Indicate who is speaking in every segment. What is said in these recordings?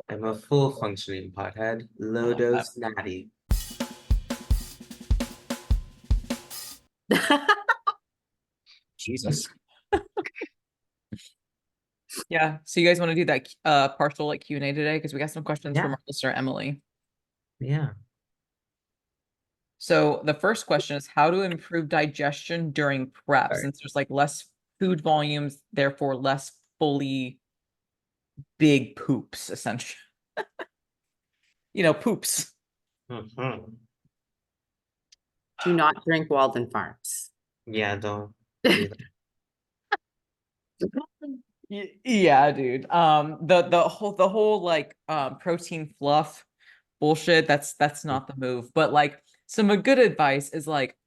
Speaker 1: I'm a full functioning pothead. Low dose natty.
Speaker 2: Jesus. Yeah. So you guys want to do that partial like Q&A today? Because we got some questions from
Speaker 1: Yeah,
Speaker 2: our listener Emily.
Speaker 1: yeah.
Speaker 2: So the first question is how to improve digestion during prep,
Speaker 1: Sorry.
Speaker 2: since there's like less food volumes, therefore less fully big poops, essentially. Poops.
Speaker 1: Mhm.
Speaker 3: Do not drink Walden Farms.
Speaker 1: Yeah, don't do that.
Speaker 2: Yeah, dude. The whole like protein fluff bullshit, that's not the move. But like some good advice is like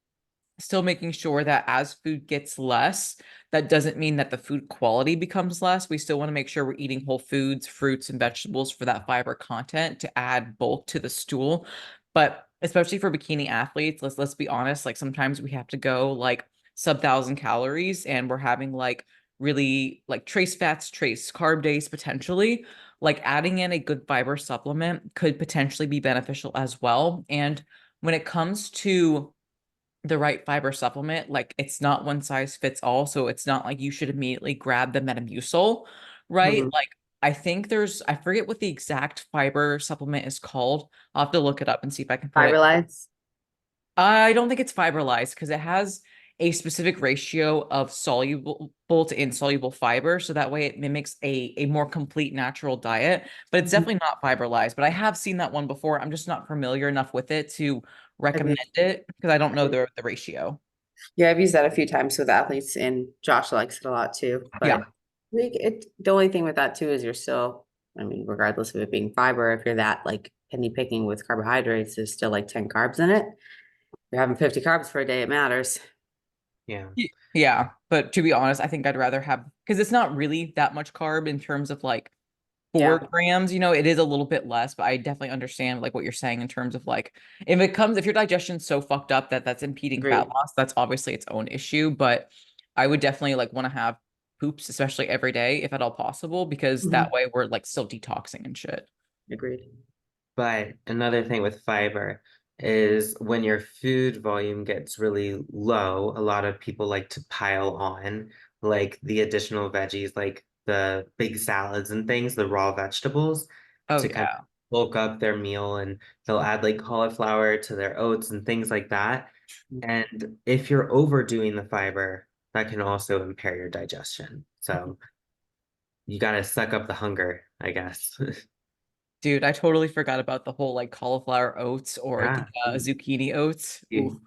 Speaker 2: still making sure that as food gets less, that doesn't mean that the food quality becomes less. We still want to make sure we're eating whole foods, fruits, and vegetables for that fiber content to add bulk to the stool. But especially for bikini athletes, let's be honest, like sometimes we have to go like sub 1,000 calories and we're having like really like trace fats, trace carb days potentially. Like adding in a good fiber supplement could potentially be beneficial as well. And when it comes to the right fiber supplement, like it's not one size fits all. So it's not like you should immediately grab the Metamucil, right?
Speaker 3: Mhm.
Speaker 2: Like I forget what the exact fiber supplement is called. I'll have to look it up and see if I can put it.
Speaker 3: Fiberlides.
Speaker 2: I don't think it's fiberlyzed because it has a specific ratio of soluble to insoluble fiber. So that way it mimics a more complete natural diet, but it's
Speaker 3: Mhm.
Speaker 2: definitely not fiberlyzed. But I have seen that one before. I'm just not familiar enough with it to
Speaker 3: I've
Speaker 2: recommend
Speaker 3: used,
Speaker 2: it because I don't know the ratio.
Speaker 3: yeah, I've used that a few times with athletes, and Josh likes it a lot too.
Speaker 2: Yeah.
Speaker 3: But the only thing with that too is you're still, I mean, regardless of it being fiber, if you're that like penny picking with carbohydrates, there's still like 10 carbs in it. You're having 50 carbs for a day, it matters.
Speaker 1: Yeah.
Speaker 2: Yeah, but to be honest, I think I'd rather have because it's not really that much carb in terms of like four
Speaker 3: Yeah.
Speaker 2: grams, it is a little bit less, but I definitely understand like what you're saying in terms of like if your digestion's so fucked up that that's impeding fat
Speaker 3: Agreed.
Speaker 2: loss, that's obviously its own issue. But I would definitely like want to have poops, especially every day, if at all possible, because that
Speaker 3: Mhm.
Speaker 2: way we're like still detoxing and shit.
Speaker 3: Agreed.
Speaker 1: But another thing with fiber is when your food volume gets really low, a lot of people like to pile on like the additional veggies, like the big salads and things, the raw vegetables,
Speaker 2: Oh
Speaker 1: to kind of
Speaker 2: yeah.
Speaker 1: bulk up their meal, and they'll add like cauliflower to their oats and things like that. And if you're overdoing the fiber, that can also impair your digestion. So you gotta suck up the hunger, I guess.
Speaker 2: Dude, I totally forgot about the whole like cauliflower oats or the
Speaker 1: Yeah.
Speaker 2: zucchini oats. Oof.
Speaker 1: You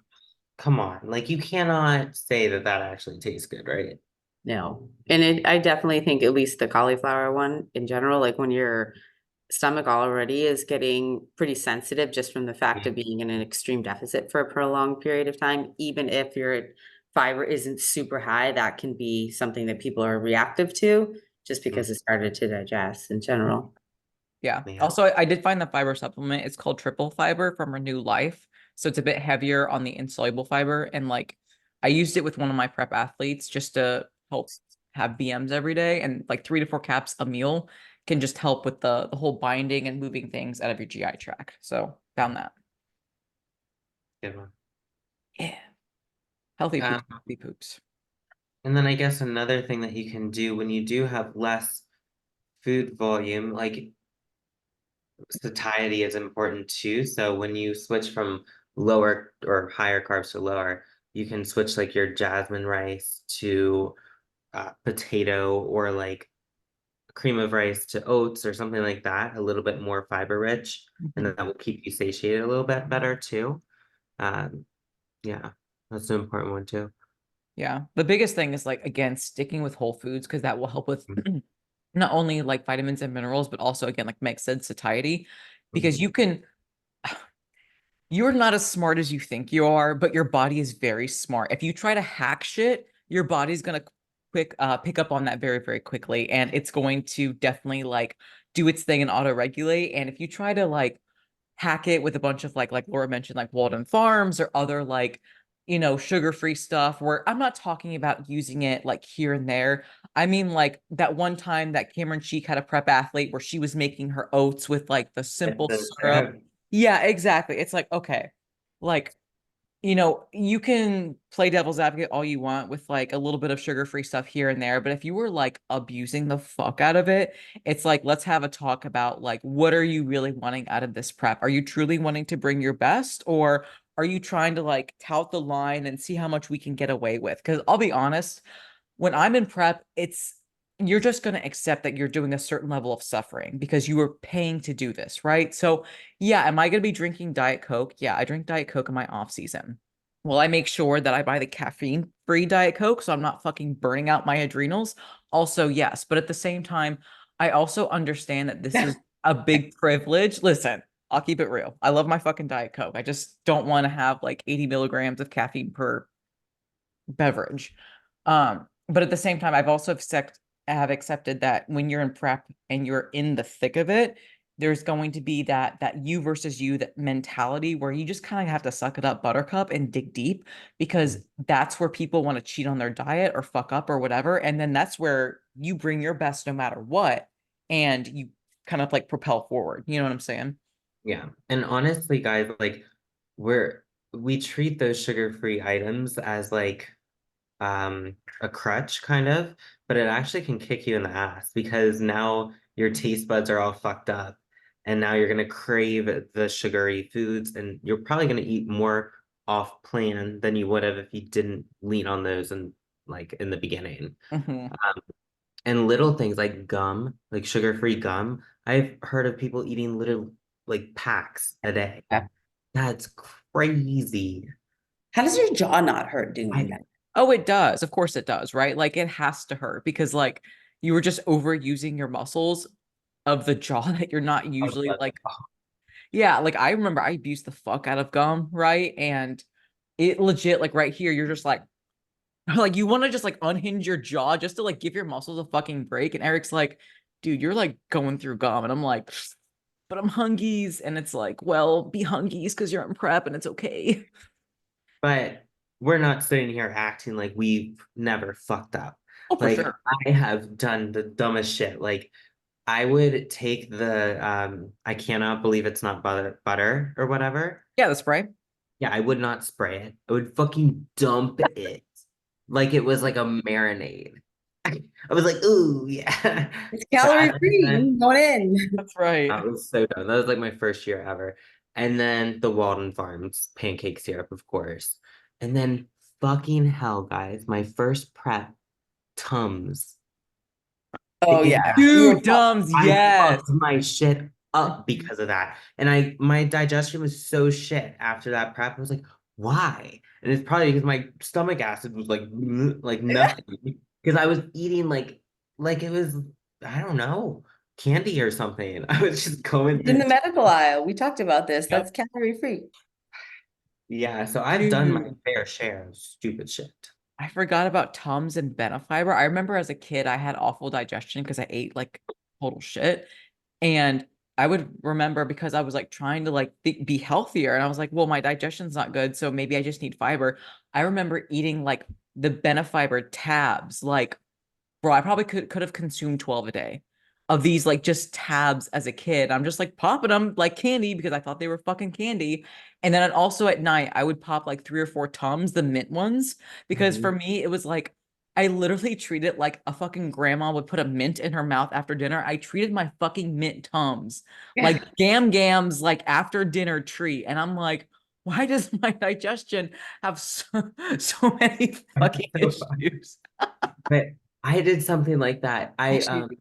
Speaker 1: come on, like you cannot say that that actually tastes good, right?
Speaker 3: No. And I definitely think at least the cauliflower one in general, like when your stomach already is getting pretty sensitive just from the fact
Speaker 1: Yeah.
Speaker 3: of being in an extreme deficit for a prolonged period of time, even if your fiber isn't super high, that can be something that people are reactive to just
Speaker 1: Mm,
Speaker 3: because it's harder to digest in general.
Speaker 2: Yeah.
Speaker 1: yeah.
Speaker 2: Also, I did find the fiber supplement. It's called Triple Fiber from Renew Life. So it's a bit heavier on the insoluble fiber. And like I used it with one of my prep athletes just to help have BMs every day. And like 3 to 4 caps a meal can just help with the whole binding and moving things out of your GI tract. So found that.
Speaker 1: Good one.
Speaker 2: Yeah. Healthy
Speaker 1: Um,
Speaker 2: poops, healthy poops.
Speaker 1: and then I guess another thing that you can do when you do have less food volume, like satiety is important too. So when you switch from lower or higher carbs to lower, you can switch like your jasmine rice to potato, or like cream of rice to oats or something like that, a little bit more fiber rich, and
Speaker 2: Mhm.
Speaker 1: that will keep you satiated a little bit better too. Um, yeah, that's an important one too.
Speaker 2: Yeah. The biggest thing is like, again, sticking with whole foods because that will help with not only like vitamins and minerals, but also, again, like Meg said, satiety. Because
Speaker 1: Mhm.
Speaker 2: you're not as smart as you think you are, but your body is very smart. If you try to hack shit, your body's gonna pick up on that very, very quickly. And it's going to definitely like do its thing and auto-regulate. And if you try to like hack it with a bunch of like Laura mentioned, like Walden Farms or other like you know, sugar-free stuff where I'm not talking about using it like here and there. I mean, like that one time that Cameron Cheek had a prep athlete where she was making her oats with like the simple
Speaker 1: The
Speaker 2: syrup.
Speaker 1: syrup.
Speaker 2: Yeah, exactly. It's like, okay, like, you know, you can play devil's advocate all you want with like a little bit of sugar-free stuff here and there, but if you were like abusing the fuck out of it, it's like, let's have a talk about like, what are you really wanting out of this prep? Are you truly wanting to bring your best, or are you trying to like tout the line and see how much we can get away with? Because I'll be honest, when I'm in prep, it's you're just going to accept that you're doing a certain level of suffering because you were paying to do this, right? So, yeah, am I going to be drinking Diet Coke? Yeah, I drink Diet Coke in my off season. Will I make sure that I buy the caffeine-free Diet Coke so I'm not fucking burning out my adrenals? Also, yes, but at the same time, I also understand that this is a big privilege. Listen, I'll keep it real. I love my fucking Diet Coke. I just don't want to have like 80 milligrams of caffeine per beverage. But at the same time, I've also have accepted that when you're in prep and you're in the thick of it, there's going to be that you versus you that mentality where you just kind of have to suck it up, buttercup, and dig deep because that's where people want to cheat on their diet or fuck up or whatever. And then that's where you bring your best no matter what, and you kind of like propel forward. You know what I'm saying?
Speaker 1: Yeah. And honestly, guys, like we treat those sugar-free items as like a crutch kind of, but it actually can kick you in the ass because now your taste buds are all fucked up and now you're gonna crave the sugary foods and you're probably gonna eat more off plan than you would have if you didn't lean on those and like in the beginning.
Speaker 2: Hmm.
Speaker 1: And little things like gum, like sugar-free gum. I've heard of people eating little like packs a day.
Speaker 3: Yeah.
Speaker 1: That's crazy.
Speaker 3: How does your jaw not hurt doing
Speaker 1: I
Speaker 3: that?
Speaker 2: Oh, it does. Of course it does, right? Like it has to hurt because like you were just overusing your muscles of the jaw that you're not usually like, yeah, like I remember I abused the fuck out of gum, right? And it legit, like right here, you're just like you want to just like unhinge your jaw just to like give your muscles a fucking break. And Eric's like, dude, you're like going through gum. And I'm like, but I'm hungies. And it's like, well, be hungies because you're in prep and it's okay.
Speaker 1: But we're not sitting here acting like we've never fucked up.
Speaker 2: Oh, for
Speaker 1: Like
Speaker 2: sure.
Speaker 1: I have done the dumbest shit. Like I would take the I cannot believe it's not butter or whatever.
Speaker 2: Yeah, the spray.
Speaker 1: Yeah, I would not spray it. I would fucking dump it like it was like a marinade. I was like, ooh, yeah.
Speaker 3: It's
Speaker 1: That,
Speaker 3: calorie
Speaker 1: and
Speaker 3: free going in.
Speaker 2: That's right.
Speaker 1: that was so dumb. That was like my first year ever. And then the Walden Farms pancake syrup, of course. And then fucking hell, guys, my first prep, Tums.
Speaker 3: Oh
Speaker 1: Yeah,
Speaker 3: yeah. You were
Speaker 2: Dude, Dums,
Speaker 1: I
Speaker 2: yes.
Speaker 1: fucked my shit up because of that. And my digestion was so shit after that prep. I was like, why? And it's probably because my stomach acid was like like nothing. Because I was eating like it was, I don't know, candy or something. I was just going
Speaker 3: in the
Speaker 1: through.
Speaker 3: medical aisle. We talked about this.
Speaker 2: Yep.
Speaker 3: That's calorie free.
Speaker 1: Yeah, so I've done my
Speaker 2: Dude,
Speaker 1: fair share of stupid shit.
Speaker 2: I forgot about Tums and Benefiber. I remember as a kid, I had awful digestion because I ate like total shit. And I would remember because I was like trying to like be healthier. And I was like, well, my digestion's not good. So maybe I just need fiber. I remember eating like the Benefiber tabs. Like, bro, I probably could have consumed 12 a day of these like just tabs as a kid. I'm just like popping them like candy because I thought they were fucking candy. And then also at night, I would pop like 3 or 4 Tums, the mint ones, because for
Speaker 1: Mhm.
Speaker 2: me, it was like I literally treated it like a fucking grandma would put a mint in her mouth after dinner. I treated my fucking mint Tums like gams like after dinner treat. And I'm like, why does my digestion have so many fucking
Speaker 1: So fun.
Speaker 2: issues?
Speaker 1: But I did something like that.
Speaker 3: Actually,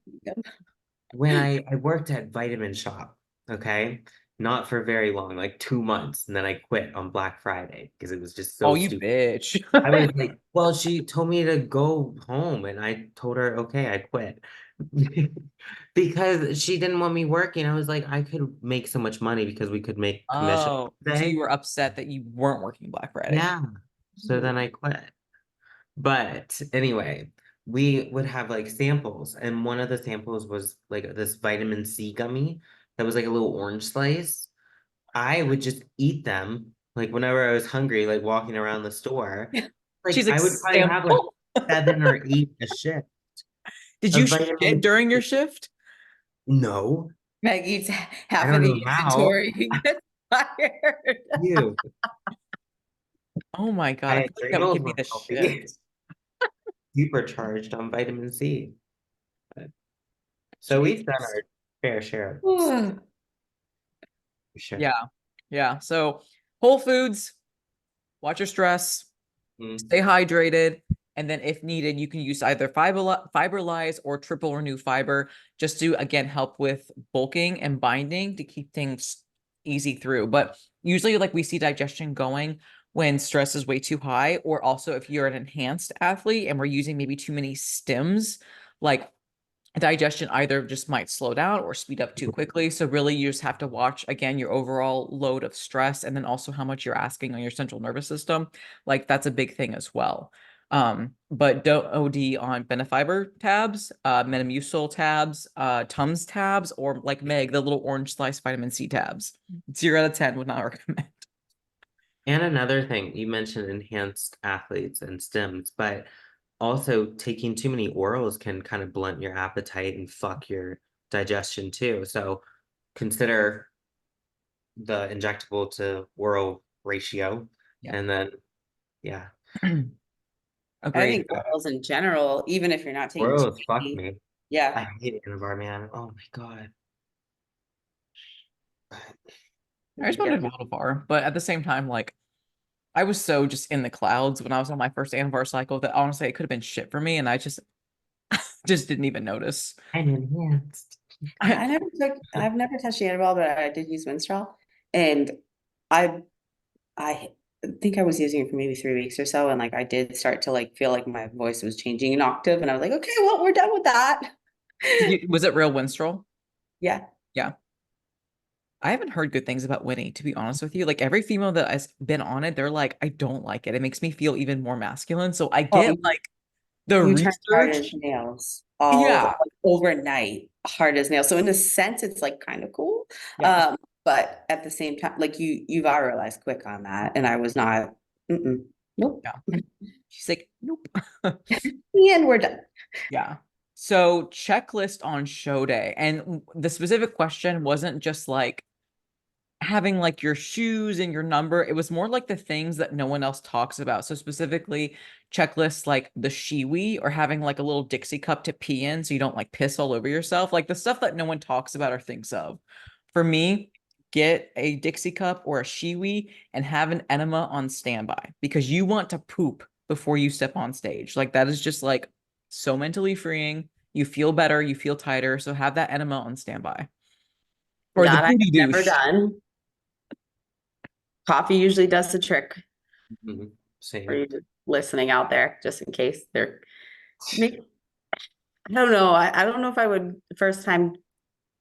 Speaker 1: When I worked at Vitamin Shop, okay, not for very long, like 2 months, and then I quit on Black Friday because it was just
Speaker 2: Oh,
Speaker 1: so
Speaker 2: you
Speaker 1: stupid.
Speaker 2: bitch.
Speaker 1: I was like, well, she told me to go home, and I told her, okay, I quit. Because she didn't want me working. I was like, I could make so much money because we could make commission
Speaker 2: Oh, so you
Speaker 1: today.
Speaker 2: were upset that you weren't working Black Friday.
Speaker 1: Yeah. So then I quit. But anyway, we would have like samples, and one of the samples was like this vitamin C gummy that was like a little orange slice. I would just eat them Like whenever I was hungry, like walking around the store, like
Speaker 2: She's like,
Speaker 1: I would probably have like
Speaker 2: sample.
Speaker 1: 7 or 8 a shift
Speaker 2: Did you
Speaker 1: of
Speaker 2: shit
Speaker 1: vitamin
Speaker 2: during your
Speaker 1: C.
Speaker 2: shift?
Speaker 1: No,
Speaker 3: Meg eats
Speaker 1: I
Speaker 3: half of
Speaker 1: don't
Speaker 3: the
Speaker 1: know how.
Speaker 3: inventory and gets fired.
Speaker 1: You,
Speaker 2: Oh my God, I
Speaker 1: my
Speaker 2: feel like that would
Speaker 1: adrenals
Speaker 2: give me
Speaker 1: were
Speaker 2: the
Speaker 1: healthy,
Speaker 2: shit.
Speaker 1: supercharged on vitamin C. But- So we've done
Speaker 2: Jesus.
Speaker 1: our fair share of this,
Speaker 3: Ugh.
Speaker 1: for sure.
Speaker 2: Yeah. Yeah. So Whole Foods, watch your stress,
Speaker 1: Mm.
Speaker 2: stay hydrated, and then if needed, you can use either Fiberlize or Triple Renew Fiber just to again help with bulking and binding to keep things easy through. But usually like we see digestion going when stress is way too high, or also if you're an enhanced athlete and we're using maybe too many stims, like digestion either just might slow down or speed up too quickly. So really you just have to watch again your overall load of stress and then also how much you're asking on your central nervous system. Like that's a big thing as well. But don't OD on Benefiber tabs, Metamucil tabs, Tums tabs, or like Meg, the little orange slice vitamin C tabs. 0 out of 10 would not recommend.
Speaker 1: And another thing, you mentioned enhanced athletes and stims, but also taking too many orals can kind of blunt your appetite and fuck your digestion too. So consider the injectable to oral ratio.
Speaker 2: Yeah.
Speaker 1: And then, yeah,
Speaker 3: I
Speaker 2: Agreed.
Speaker 3: think orals in general, even if you're not taking too
Speaker 1: orals fuck
Speaker 3: many,
Speaker 1: me.
Speaker 3: yeah.
Speaker 1: I hate Anavar, man. Oh my God.
Speaker 2: I responded well to VAR, but at the same time, like I was so just in the clouds when I was on my first Anavar cycle that honestly it could have been shit for me, and I just didn't even notice.
Speaker 1: I'm enhanced.
Speaker 3: I never I've never touched the Annabelle, but I did use Winstrol. And I I think I was using it for maybe 3 weeks or so. And like I did start to like feel like my voice was changing an octave. And I was like, okay, well, we're done with that.
Speaker 2: Was it real Winstrol?
Speaker 3: Yeah.
Speaker 2: Yeah. I haven't heard good things about Winnie, to be honest with you. Like every female that has been on it, they're like, I don't like it. It makes me feel even more masculine. So I
Speaker 3: Oh,
Speaker 2: get like the
Speaker 3: you turn hard as
Speaker 2: research.
Speaker 3: nails all
Speaker 2: Yeah.
Speaker 3: like, overnight, hard as nails. So in a sense, it's like kind of cool.
Speaker 2: Yeah.
Speaker 3: But at the same time, like you viralized quick on that, and I was not. Nope.
Speaker 2: Yeah. She's like, nope.
Speaker 3: And we're done.
Speaker 2: Yeah. So checklist on show day. And the specific question wasn't just like having like your shoes and your number. It was more like the things that no one else talks about. So specifically checklists like the Shiwi or having like a little Dixie cup to pee in so you don't like piss all over yourself. Like the stuff that no one talks about or thinks of. For me, get a Dixie cup or a Shiwi and have an enema on standby because you want to poop before you step on stage. Like that is just like so mentally freeing. You feel better, you feel tighter. So have that enema on standby. Or the
Speaker 3: That I have
Speaker 2: booty
Speaker 3: never
Speaker 2: douche.
Speaker 3: done. Coffee usually does the trick
Speaker 1: Mhm.
Speaker 3: for
Speaker 1: Same.
Speaker 3: you listening out there, just in case they're. I don't know. I don't know if I would first time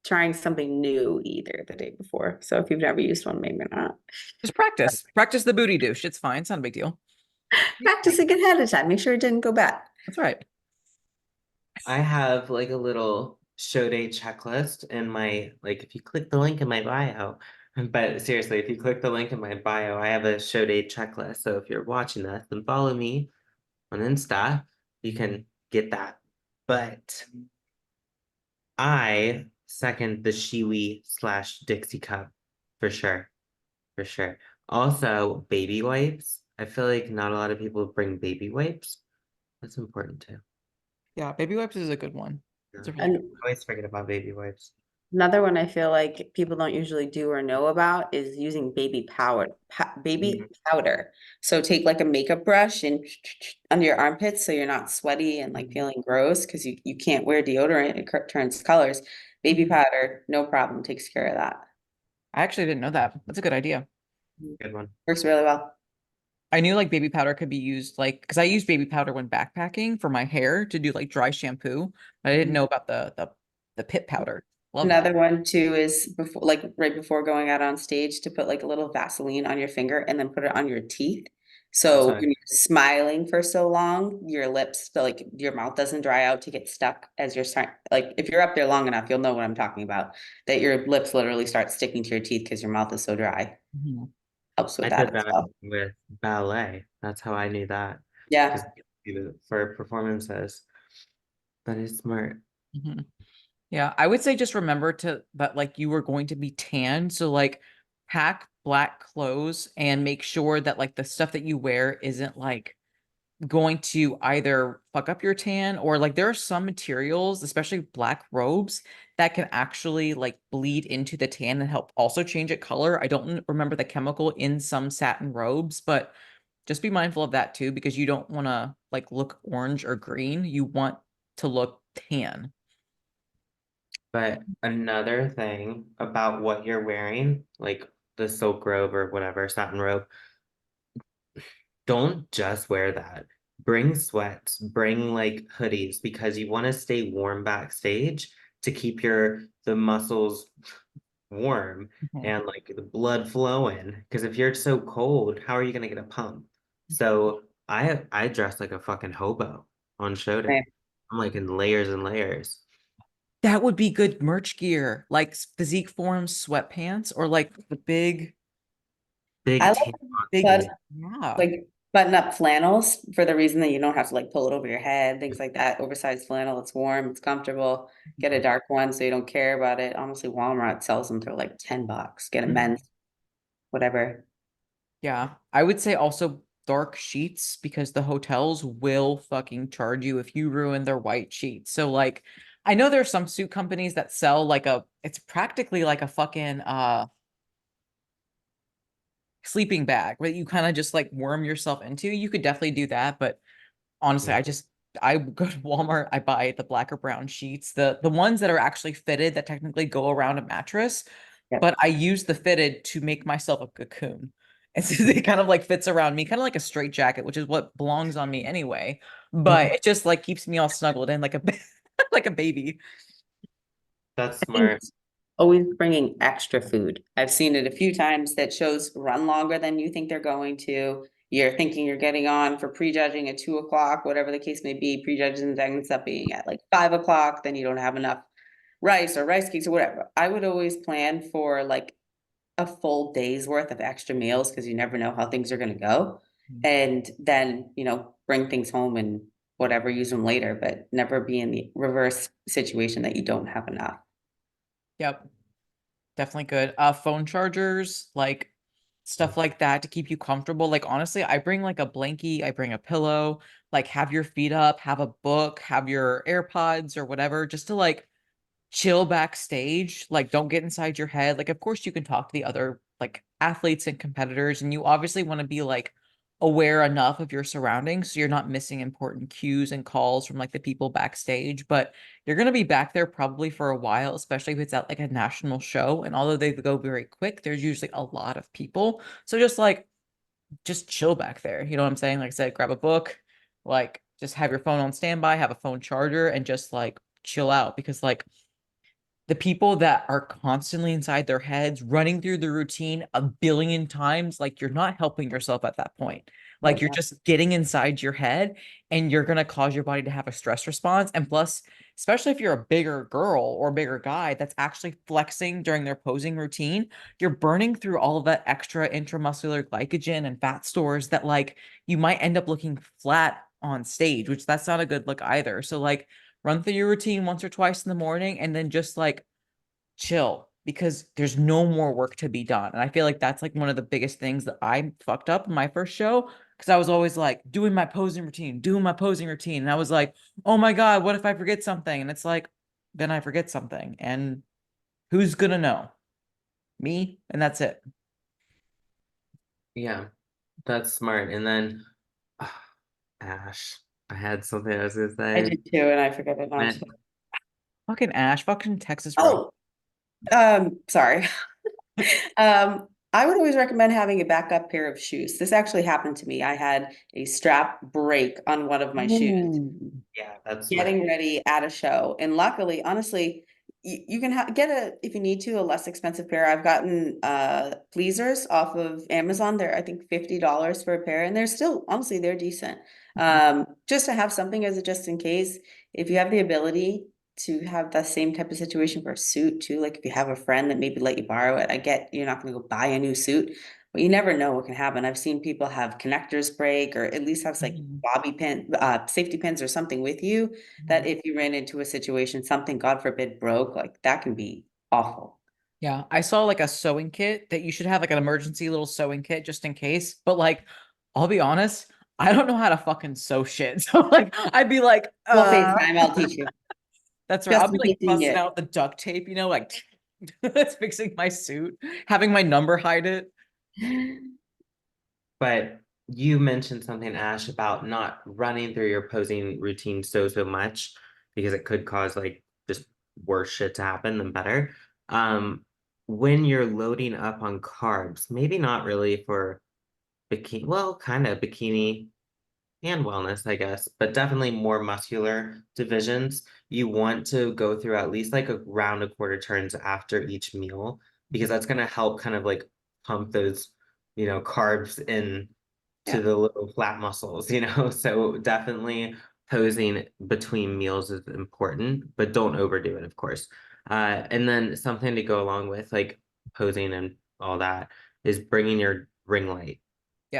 Speaker 3: trying something new either the day before. So if you've never used one, maybe not.
Speaker 2: Just practice. Practice the booty douche. It's fine. It's not a big deal.
Speaker 3: Practicing ahead of time. Make sure it didn't go bad.
Speaker 2: That's right.
Speaker 1: I have like a little show day checklist in my, like, if you click the link in my bio, but seriously, if you click the link in my bio, I have a show day checklist. So if you're watching this, then follow me on Insta. You can get that. But I second the Shiwi/Dixie cup for sure. For sure. Also, baby wipes. I feel like not a lot of people bring baby wipes. That's important too.
Speaker 2: Yeah, baby wipes is a good one. It's a really
Speaker 3: And
Speaker 2: good
Speaker 1: I always forget about baby wipes.
Speaker 3: another one I feel like people don't usually do or know about is using baby powder. Baby powder. So take like a makeup brush and under your armpits so you're not sweaty and like feeling gross because you can't wear deodorant, it turns colors. Baby powder, no problem, takes care of that.
Speaker 2: I actually didn't know that. That's a good idea.
Speaker 1: Good one.
Speaker 3: Works really well.
Speaker 2: I knew like baby powder could be used like because I use baby powder when backpacking for my hair to do like dry shampoo. But I didn't know about the pit powder. Love that.
Speaker 3: Another one too is before, like right before going out on stage, to put like a little Vaseline on your finger and then put it on your teeth. So
Speaker 1: That's
Speaker 3: when you're smiling for so long, your lips, like your mouth doesn't dry out to get stuck as you're starting. Like if you're up there long enough, you'll know what I'm talking about. That your lips literally start sticking to your teeth because your mouth is so dry.
Speaker 2: Mhm.
Speaker 3: helps with
Speaker 1: I
Speaker 3: that
Speaker 1: did
Speaker 3: as
Speaker 1: that
Speaker 3: well.
Speaker 1: with ballet. That's how I knew that.
Speaker 3: Yeah.
Speaker 1: Just for performances. That is smart.
Speaker 2: Mhm. Yeah, I would say just remember to that like you were going to be tan, so like pack black clothes and make sure that like the stuff that you wear isn't like going to either fuck up your tan or like there are some materials, especially black robes, that can actually like bleed into the tan and help also change it color. I don't remember the chemical in some satin robes, but just be mindful of that too, because you don't want to like look orange or green. You want to look tan.
Speaker 1: But another thing about what you're wearing, like the silk robe or whatever, satin robe, don't just wear that. Bring sweats, bring like hoodies because you want to stay warm backstage to keep the muscles warm
Speaker 2: Mhm.
Speaker 1: and like the blood flowing. Because if you're so cold, how are you gonna get a pump? So I dress like a fucking hobo on show day.
Speaker 3: Right.
Speaker 1: I'm like in layers and layers.
Speaker 2: That would be good merch gear, like Physique Forms sweatpants or like the big,
Speaker 3: I
Speaker 1: Big
Speaker 3: like
Speaker 1: tan
Speaker 3: but
Speaker 1: boxes.
Speaker 2: yeah.
Speaker 3: like button up flannels for the reason that you don't have to like pull it over your head, things like that. Oversized flannel, it's warm, it's comfortable. Get a dark one so you don't care about it. Honestly, Walmart sells them for like $10. Get a men's, whatever.
Speaker 2: Yeah. I would say also dark sheets because the hotels will fucking charge you if you ruin their white sheets. So like I know there are some suit companies that sell like it's practically like a fucking sleeping bag where you kind of just like worm yourself into. You could definitely do that, but honestly, I go to Walmart, I buy the black or brown sheets, the ones that are actually fitted that technically go around a mattress,
Speaker 3: Yep.
Speaker 2: but I use the fitted to make myself a cocoon. And so it kind of like fits around me, kind of like a straight jacket, which is what belongs on me anyway. But it just like keeps me all snuggled in like a like a baby.
Speaker 1: That's
Speaker 3: I think
Speaker 1: smart.
Speaker 3: always bringing extra food. I've seen it a few times that shows run longer than you think they're going to. You're thinking you're getting on for prejudging at 2 o'clock, whatever the case may be. Prejudging ends up being at like 5 o'clock. Then you don't have enough rice or rice cakes or whatever. I would always plan for like a full day's worth of extra meals because you never know how things are going to go. And then, bring things home and whatever, use them later, but never be in the reverse situation that you don't have enough.
Speaker 2: Yep, definitely good. Phone chargers, like stuff like that to keep you comfortable. Like honestly, I bring like a blankie, I bring a pillow, like have your feet up, have a book, have your AirPods or whatever, just to like chill backstage. Like don't get inside your head. Like of course you can talk to the other like athletes and competitors, and you obviously want to be like aware enough of your surroundings so you're not missing important cues and calls from like the people backstage. But you're going to be back there probably for a while, especially if it's at like a national show, and although they go very quick, there's usually a lot of people, so just chill back there, you know what I'm saying? Like I said, grab a book, like just have your phone on standby, have a phone charger, and just like chill out, because like the people that are constantly inside their heads running through the routine a billion times, like you're not helping yourself at that point. Like you're just getting inside your head, and you're going to cause your body to have a stress response. And plus, especially if you're a bigger girl or a bigger guy that's actually flexing during their posing routine, you're burning through all of that extra intramuscular glycogen and fat stores that like you might end up looking flat on stage, which that's not a good look either. So like run through your routine once or twice in the morning and then just like chill, because there's no more work to be done. And I feel like that's like one of the biggest things that I fucked up in my first show, because I was always like doing my posing routine. And I was like, oh my God, what if I forget something? And it's like, then I forget something. And who's gonna know? Me? And that's it.
Speaker 1: Yeah, that's smart. And then Ash, I had something I was gonna
Speaker 3: I
Speaker 1: say.
Speaker 3: did too, and I forget it now.
Speaker 1: Man,
Speaker 2: Fucking Ash, fucking Texas Road.
Speaker 3: Oh, sorry. I would always recommend having a backup pair of shoes. This actually happened to me. I had a strap break on one of my shoes
Speaker 1: yeah, that's smart.
Speaker 3: getting ready at a show. And luckily, honestly, you can get if you need to, a less expensive pair. I've gotten pleasers off of Amazon. They're I think $50 for a pair, and they're still honestly they're decent. Just to have something as a just in case. If you have the ability to have the same type of situation for a suit too, like if you have a friend that maybe let you borrow it, I get you're not going to go buy a new suit, But you never know what can happen. I've seen people have connectors break or at least have like
Speaker 2: Mhm.
Speaker 3: safety pins or something with you that if you ran into a situation, something, God forbid, broke, like that can be awful.
Speaker 2: Yeah, I saw like a sewing kit that you should have like an emergency little sewing kit just in case. But like, I'll be honest, I don't know how to fucking sew shit. So like, I'd be like,
Speaker 3: Well, FaceTime, I'll teach you.
Speaker 2: that's right.
Speaker 3: Just
Speaker 2: I'll be
Speaker 3: in
Speaker 2: like
Speaker 3: case you need
Speaker 2: busting
Speaker 3: it.
Speaker 2: out the duct tape, like that's fixing my suit, having my number hide it.
Speaker 1: But you mentioned something, Ash, about not running through your posing routine so much because it could cause like just worse shit to happen than better. When you're loading up on carbs, maybe not really for bikini, well, kind of bikini and wellness, I guess, but definitely more muscular divisions. You want to go through at least like a round a quarter turns after each meal because that's going to help kind of like pump those, carbs in to
Speaker 3: Yeah.
Speaker 1: the little flat muscles, So definitely posing between meals is important, but don't overdo it, of course. And then something to go along with like posing and all that is bringing your ring light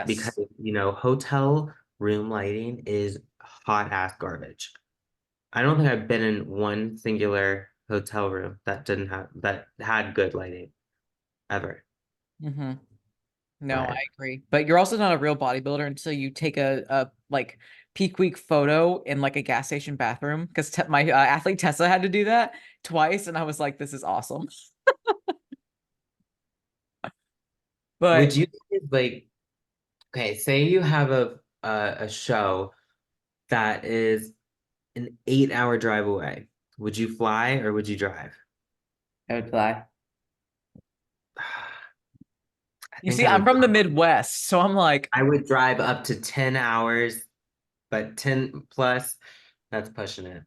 Speaker 1: because
Speaker 2: Yes.
Speaker 1: hotel room lighting is hot ass garbage. I don't think I've been in one singular hotel room that had good lighting ever.
Speaker 2: hmm No, I
Speaker 1: But
Speaker 2: agree. But you're also not a real bodybuilder until you take a like peak week photo in like a gas station bathroom because my athlete Tessa had to do that twice, and I was like, this is awesome.
Speaker 1: would
Speaker 2: But
Speaker 1: you like okay, say you have a show that is an 8 hour drive away. Would you fly or would you drive?
Speaker 3: I would fly.
Speaker 1: I
Speaker 2: you
Speaker 1: think
Speaker 2: see,
Speaker 1: I
Speaker 2: I'm
Speaker 1: would
Speaker 2: from the Midwest, so I'm like,
Speaker 1: I would drive up to 10 hours, but 10 plus, that's pushing it.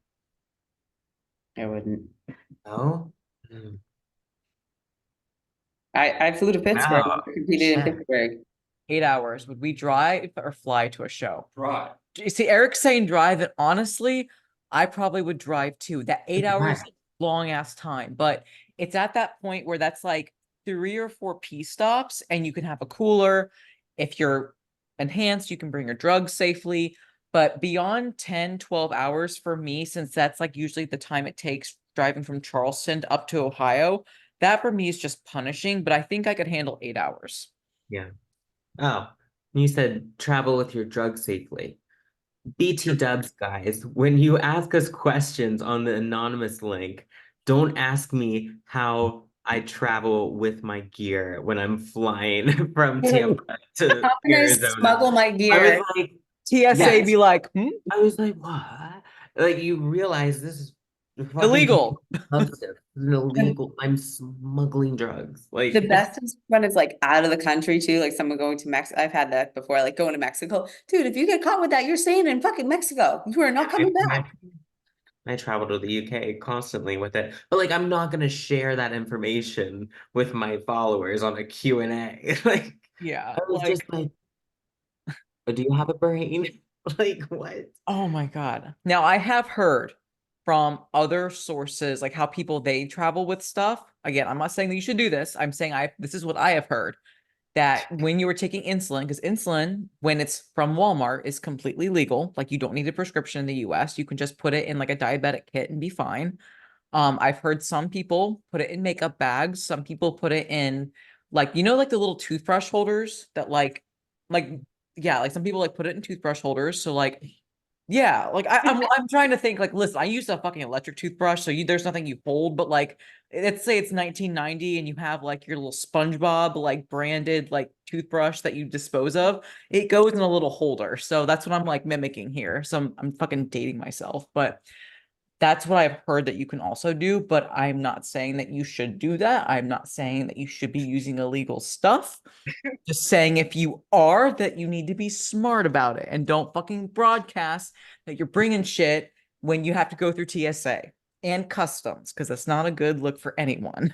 Speaker 3: I wouldn't.
Speaker 1: Oh? Hmm.
Speaker 3: I flew to Pittsburgh.
Speaker 1: Wow.
Speaker 3: I competed in
Speaker 1: Shit.
Speaker 3: Pittsburgh.
Speaker 2: 8 hours. Would we drive or fly to a show? Drive. You see, Eric's saying drive, and honestly, I probably would drive too. That 8 hours,
Speaker 1: Right.
Speaker 2: long ass time, but it's at that point where that's like 3 or 4 pee stops, and you can have a cooler. If you're enhanced, you can bring your drugs safely. But beyond 10, 12 hours for me, since that's like usually the time it takes driving from Charleston up to Ohio, that for me is just punishing. But I think I could handle 8 hours.
Speaker 1: Yeah. Oh, you said travel with your drugs safely. BT dubs, guys, when you ask us questions on the anonymous link, don't ask me how I travel with my gear when I'm flying from Tampa to
Speaker 3: How can I
Speaker 1: Arizona.
Speaker 3: smuggle my
Speaker 1: I was
Speaker 3: gear?
Speaker 1: like,
Speaker 2: TSA
Speaker 1: yes.
Speaker 2: be like,
Speaker 1: I was like, what? Like, you realize this is fucking
Speaker 2: illegal.
Speaker 1: substance. This is illegal. I'm smuggling drugs.
Speaker 3: The
Speaker 1: Like,
Speaker 3: best is when it's like out of the country too, like someone going to Mexico. I've had that before, like going to Mexico. Dude, if you get caught with that, you're staying in fucking Mexico. You are not coming
Speaker 1: I,
Speaker 3: back.
Speaker 1: I travel to the UK constantly with it, but like I'm not gonna share that information with my followers on a Q&A. Like
Speaker 2: Yeah,
Speaker 1: I was just
Speaker 2: like,
Speaker 1: like, "Oh, do you have a brain?" Like what?
Speaker 2: oh my God. Now I have heard from other sources, like how people they travel with stuff. Again, I'm not saying that you should do this. I'm saying this is what I have heard that when you were taking insulin, because insulin, when it's from Walmart, is completely legal. Like you don't need a prescription in the US. You can just put it in like a diabetic kit and be fine. I've heard some people put it in makeup bags. Some people put it in like, like the little toothbrush holders that like, yeah, like some people like put it in toothbrush holders. So like, yeah, like I'm trying to think like, listen, I use a fucking electric toothbrush. So there's nothing you hold, but like, let's say it's 1990 and you have like your little SpongeBob like branded like toothbrush that you dispose of. It goes in a little holder. So that's what I'm like mimicking here. So I'm fucking dating myself, but that's what I've heard that you can also do, but I'm not saying that you should do that. I'm not saying that you should be using illegal stuff. Just saying if you are, that you need to be smart about it and don't fucking broadcast that you're bringing shit when you have to go through TSA and customs, because that's not a good look for anyone.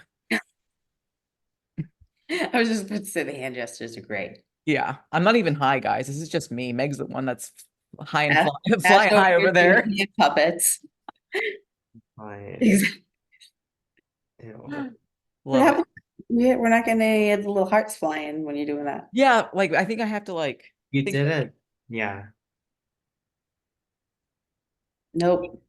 Speaker 3: I was just about to say the hand gestures are great.
Speaker 2: Yeah, I'm not even high, guys. This is just me. Meg's the one that's high and
Speaker 3: Ash, Ash
Speaker 2: flying
Speaker 3: over
Speaker 2: high
Speaker 3: here
Speaker 2: over
Speaker 3: doing
Speaker 2: there.
Speaker 3: hand puppets.
Speaker 1: Fine.
Speaker 3: Exactly.
Speaker 1: Ew.
Speaker 3: What
Speaker 2: Love it.
Speaker 3: happened? we're not gonna have the little hearts flying when you're doing that.
Speaker 2: Yeah, like I think I have to like
Speaker 1: You
Speaker 2: think
Speaker 1: did it. Yeah.
Speaker 3: Nope,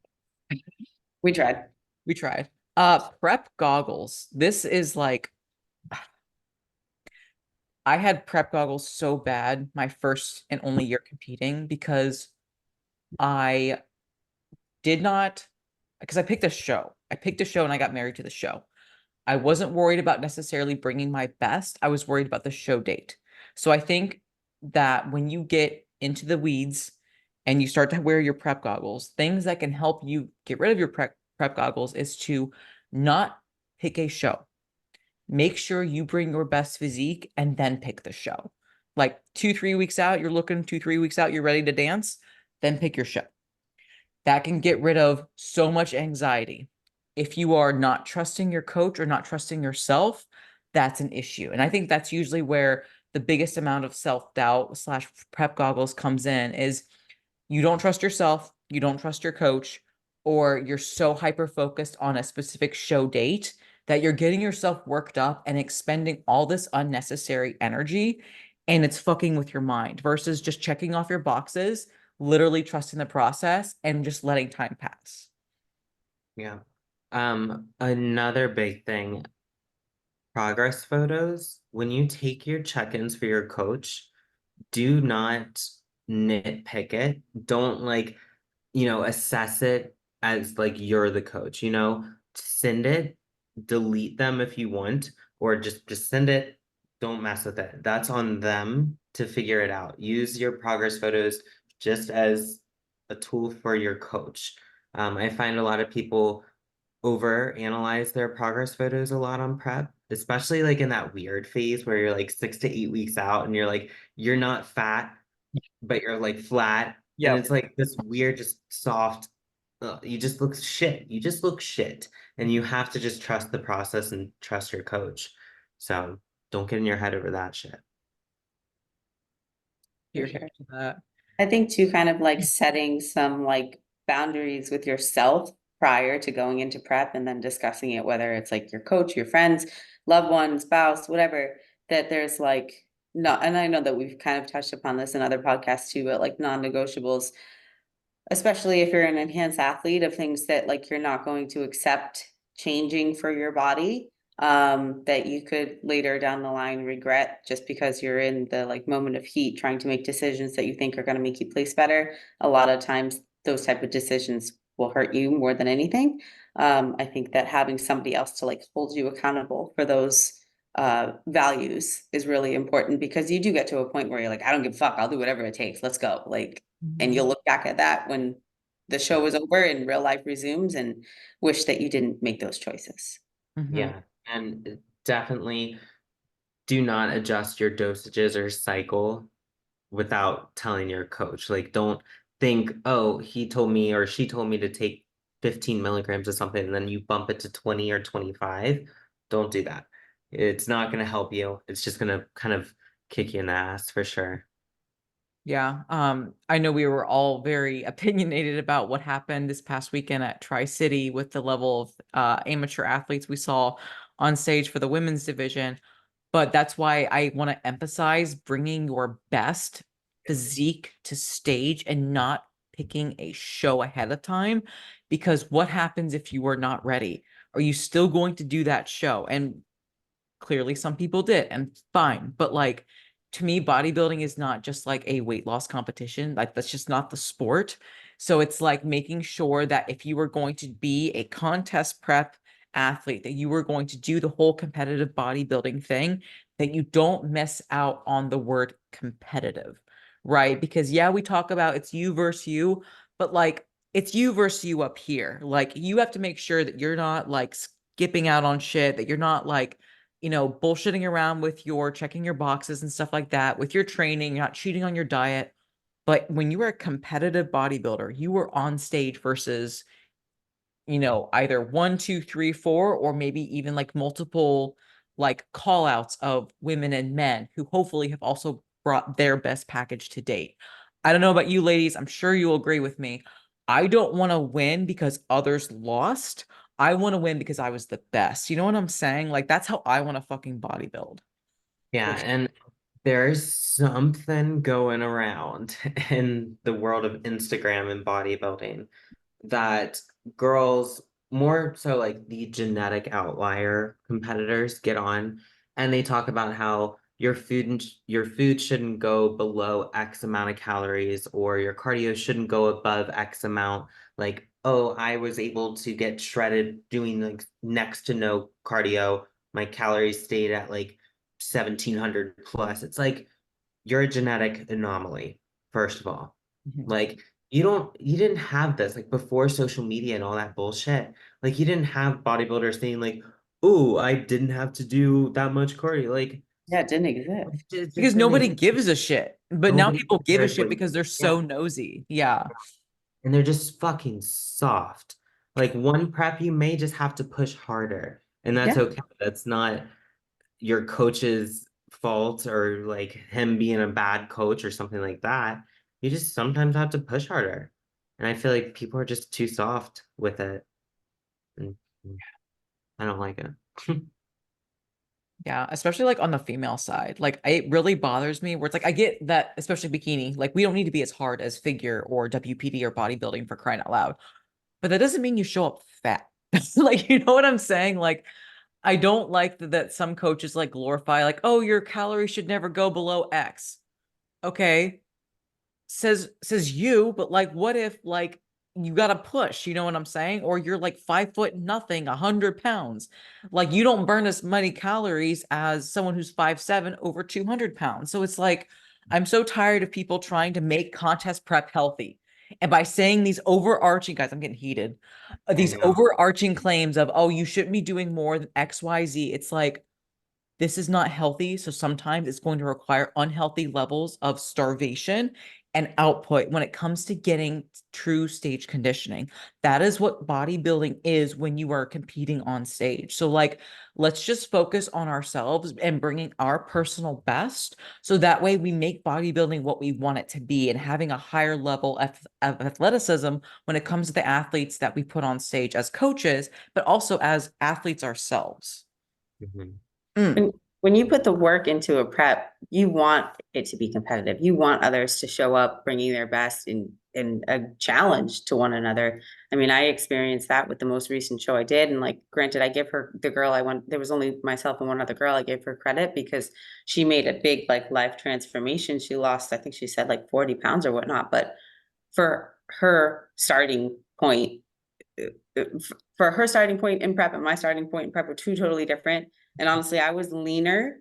Speaker 3: we tried.
Speaker 2: we tried. Prep goggles. This is like I had prep goggles so bad my first and only year competing because I did not because I picked a show. I picked a show and I got married to the show. I wasn't worried about necessarily bringing my best. I was worried about the show date. So I think that when you get into the weeds and you start to wear your prep goggles, things that can help you get rid of your prep goggles is to not pick a show. Make sure you bring your best physique and then pick the show. Like 2-3 weeks out, you're looking 2-3 weeks out, you're ready to dance, then pick your show. That can get rid of so much anxiety. If you are not trusting your coach or not trusting yourself, that's an issue. And I think that's usually where the biggest amount of self-doubt slash prep goggles comes in is you don't trust yourself, you don't trust your coach, or you're so hyper focused on a specific show date that you're getting yourself worked up and expending all this unnecessary energy, and it's fucking with your mind versus just checking off your boxes, literally trusting the process and just letting time pass.
Speaker 1: Yeah. Another big thing, progress photos. When you take your check-ins for your coach, do not nitpick it. Don't like, assess it as like you're the coach, send it, delete them if you want, or just send it, don't mess with it. That's on them to figure it out. Use your progress photos just as a tool for your coach. I find a lot of people over analyze their progress photos a lot on prep, especially like in that weird phase where you're like 6 to 8 weeks out and you're like, you're not fat, but you're like flat. And
Speaker 2: Yep.
Speaker 1: it's like this weird, just soft, you just look shit. You just look shit. And you have to just trust the process and trust your coach. So don't get in your head over that shit.
Speaker 3: For
Speaker 2: Here
Speaker 3: sure.
Speaker 2: to that.
Speaker 3: I think too, kind of like setting some like boundaries with yourself prior to going into prep and then discussing it, whether it's like your coach, your friends, loved one, spouse, whatever, that there's like, no, and I know that we've kind of touched upon this in other podcasts too, but like non-negotiables, especially if you're an enhanced athlete, of things that like you're not going to accept changing for your body, that you could later down the line regret just because you're in the like moment of heat trying to make decisions that you think are going to make you place better. A lot of times those type of decisions will hurt you more than anything. I think that having somebody else to like hold you accountable for those values is really important, because you do get to a point where you're like, I don't give a fuck, I'll do whatever it takes, let's go, like, and you'll look back at that when the show is over and real life resumes and wish that you didn't make those choices.
Speaker 2: Mhm.
Speaker 1: Yeah. And definitely do not adjust your dosages or cycle without telling your coach. Like, don't think, oh, he told me or she told me to take 15 milligrams of something, and then you bump it to 20 or 25. Don't do that. It's not going to help you. It's just going to kind of kick you in the ass for sure.
Speaker 2: Yeah. I know we were all very opinionated about what happened this past weekend at Tri-City with the level of amateur athletes we saw on stage for the women's division. But that's why I want to emphasize bringing your best physique to stage and not picking a show ahead of time. Because what happens if you are not ready? Are you still going to do that show? And clearly some people did, and fine. But like, to me, bodybuilding is not just like a weight loss competition. Like, that's just not the sport. So it's like making sure that if you were going to be a contest prep athlete, that you were going to do the whole competitive bodybuilding thing, that you don't miss out on the word competitive, right? Because yeah, we talk about it's you versus you, but like it's you versus you up here. Like, you have to make sure that you're not like skipping out on shit, that you're not like, bullshitting around with your checking your boxes and stuff like that, with your training, you're not cheating on your diet. But when you were a competitive bodybuilder, you were on stage versus, either 1, 2, 3, 4, or maybe even like multiple like call outs of women and men who hopefully have also brought their best package to date. I don't know about you ladies. I'm sure you'll agree with me. I don't want to win because others lost. I want to win because I was the best. You know what I'm saying? Like that's how I want to fucking bodybuild.
Speaker 1: Yeah, and there's something going around in the world of Instagram and bodybuilding that girls, more so like the genetic outlier competitors, get on and they talk about how your food shouldn't go below X amount of calories, or your cardio shouldn't go above X amount. Like, oh, I was able to get shredded doing like next to no cardio. My calories stayed at like 1700 plus. It's like you're a genetic anomaly, first of all.
Speaker 2: Mhm.
Speaker 1: Like you didn't have this like before social media and all that bullshit. Like you didn't have bodybuilders saying like, "Oh, I didn't have to do that much cardio." Like
Speaker 3: Yeah, it didn't exist.
Speaker 1: it just
Speaker 2: Because
Speaker 1: didn't
Speaker 2: nobody
Speaker 1: exist.
Speaker 2: gives a shit. But now
Speaker 1: Nobody
Speaker 2: people give a
Speaker 1: cares
Speaker 2: shit
Speaker 1: what you,
Speaker 2: because they're
Speaker 1: yeah.
Speaker 2: so nosy. Yeah.
Speaker 1: And they're just fucking soft. Like one prep, you may just have to push harder, and that's
Speaker 3: Yeah.
Speaker 1: okay. That's not your coach's fault or like him being a bad coach or something like that. You just sometimes have to push harder. And I feel like people are just too soft with it. And I don't like it.
Speaker 2: Yeah, especially like on the female side. Like it really bothers me where it's like I get that, especially bikini, like we don't need to be as hard as figure or WPD or bodybuilding for crying out loud. But that doesn't mean you show up fat. Like, you know what I'm saying? Like, I don't like that some coaches like glorify, like, oh, your calories should never go below X. Okay, says you, but like what if like you gotta push, you know what I'm saying? Or you're like 5 foot nothing, 100 pounds. Like you don't burn as many calories as someone who's 5'7" over 200 pounds. So it's like I'm so tired of people trying to make contest prep healthy. And by saying these overarching, guys, I'm getting heated.
Speaker 1: I
Speaker 2: These
Speaker 1: know.
Speaker 2: overarching claims of, oh, you shouldn't be doing more than XYZ. It's like this is not healthy. So sometimes it's going to require unhealthy levels of starvation and output when it comes to getting true stage conditioning. That is what bodybuilding is when you are competing on stage. So, like, let's just focus on ourselves and bringing our personal best. So that way we make bodybuilding what we want it to be and having a higher level of athleticism when it comes to the athletes that we put on stage as coaches, but also as athletes ourselves.
Speaker 1: Mhm.
Speaker 2: Mm.
Speaker 3: When you put the work into a prep, you want it to be competitive. You want others to show up bringing their best in a challenge to one another. I mean, I experienced that with the most recent show I did. And like, granted, I give her the girl I went, there was only myself and one other girl. I gave her credit because she made a big like life transformation. She lost, I think she said like 40 pounds or whatnot. But for her starting point, for her starting point in prep and my starting point in prep were two totally different. And honestly, I was leaner,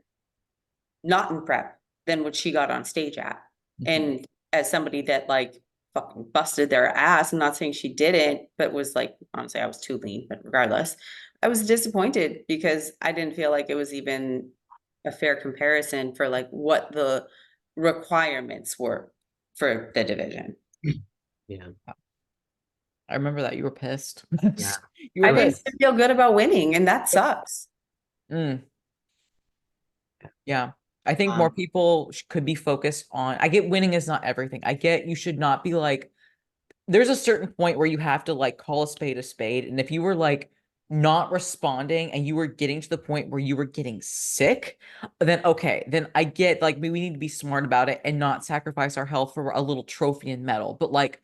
Speaker 3: not in prep, than what she got on stage at. And as somebody that like fucking busted their ass, I'm not saying she didn't, but was like, honestly, I was too lean, but regardless, I was disappointed because I didn't feel like it was even a fair comparison for like what the requirements were for the division.
Speaker 1: Yeah.
Speaker 2: I remember that you were pissed.
Speaker 1: Yeah.
Speaker 2: You
Speaker 3: I
Speaker 2: were
Speaker 3: didn't
Speaker 2: pissed.
Speaker 3: feel good about winning, and that sucks.
Speaker 2: Mm, yeah. I think more
Speaker 1: Um,
Speaker 2: people could be focused on. I get winning is not everything. I get you should not be like, there's a certain point where you have to like call a spade a spade. And if you were like not responding and you were getting to the point where you were getting sick, then okay, then I get like we need to be smart about it and not sacrifice our health for a little trophy and medal. But like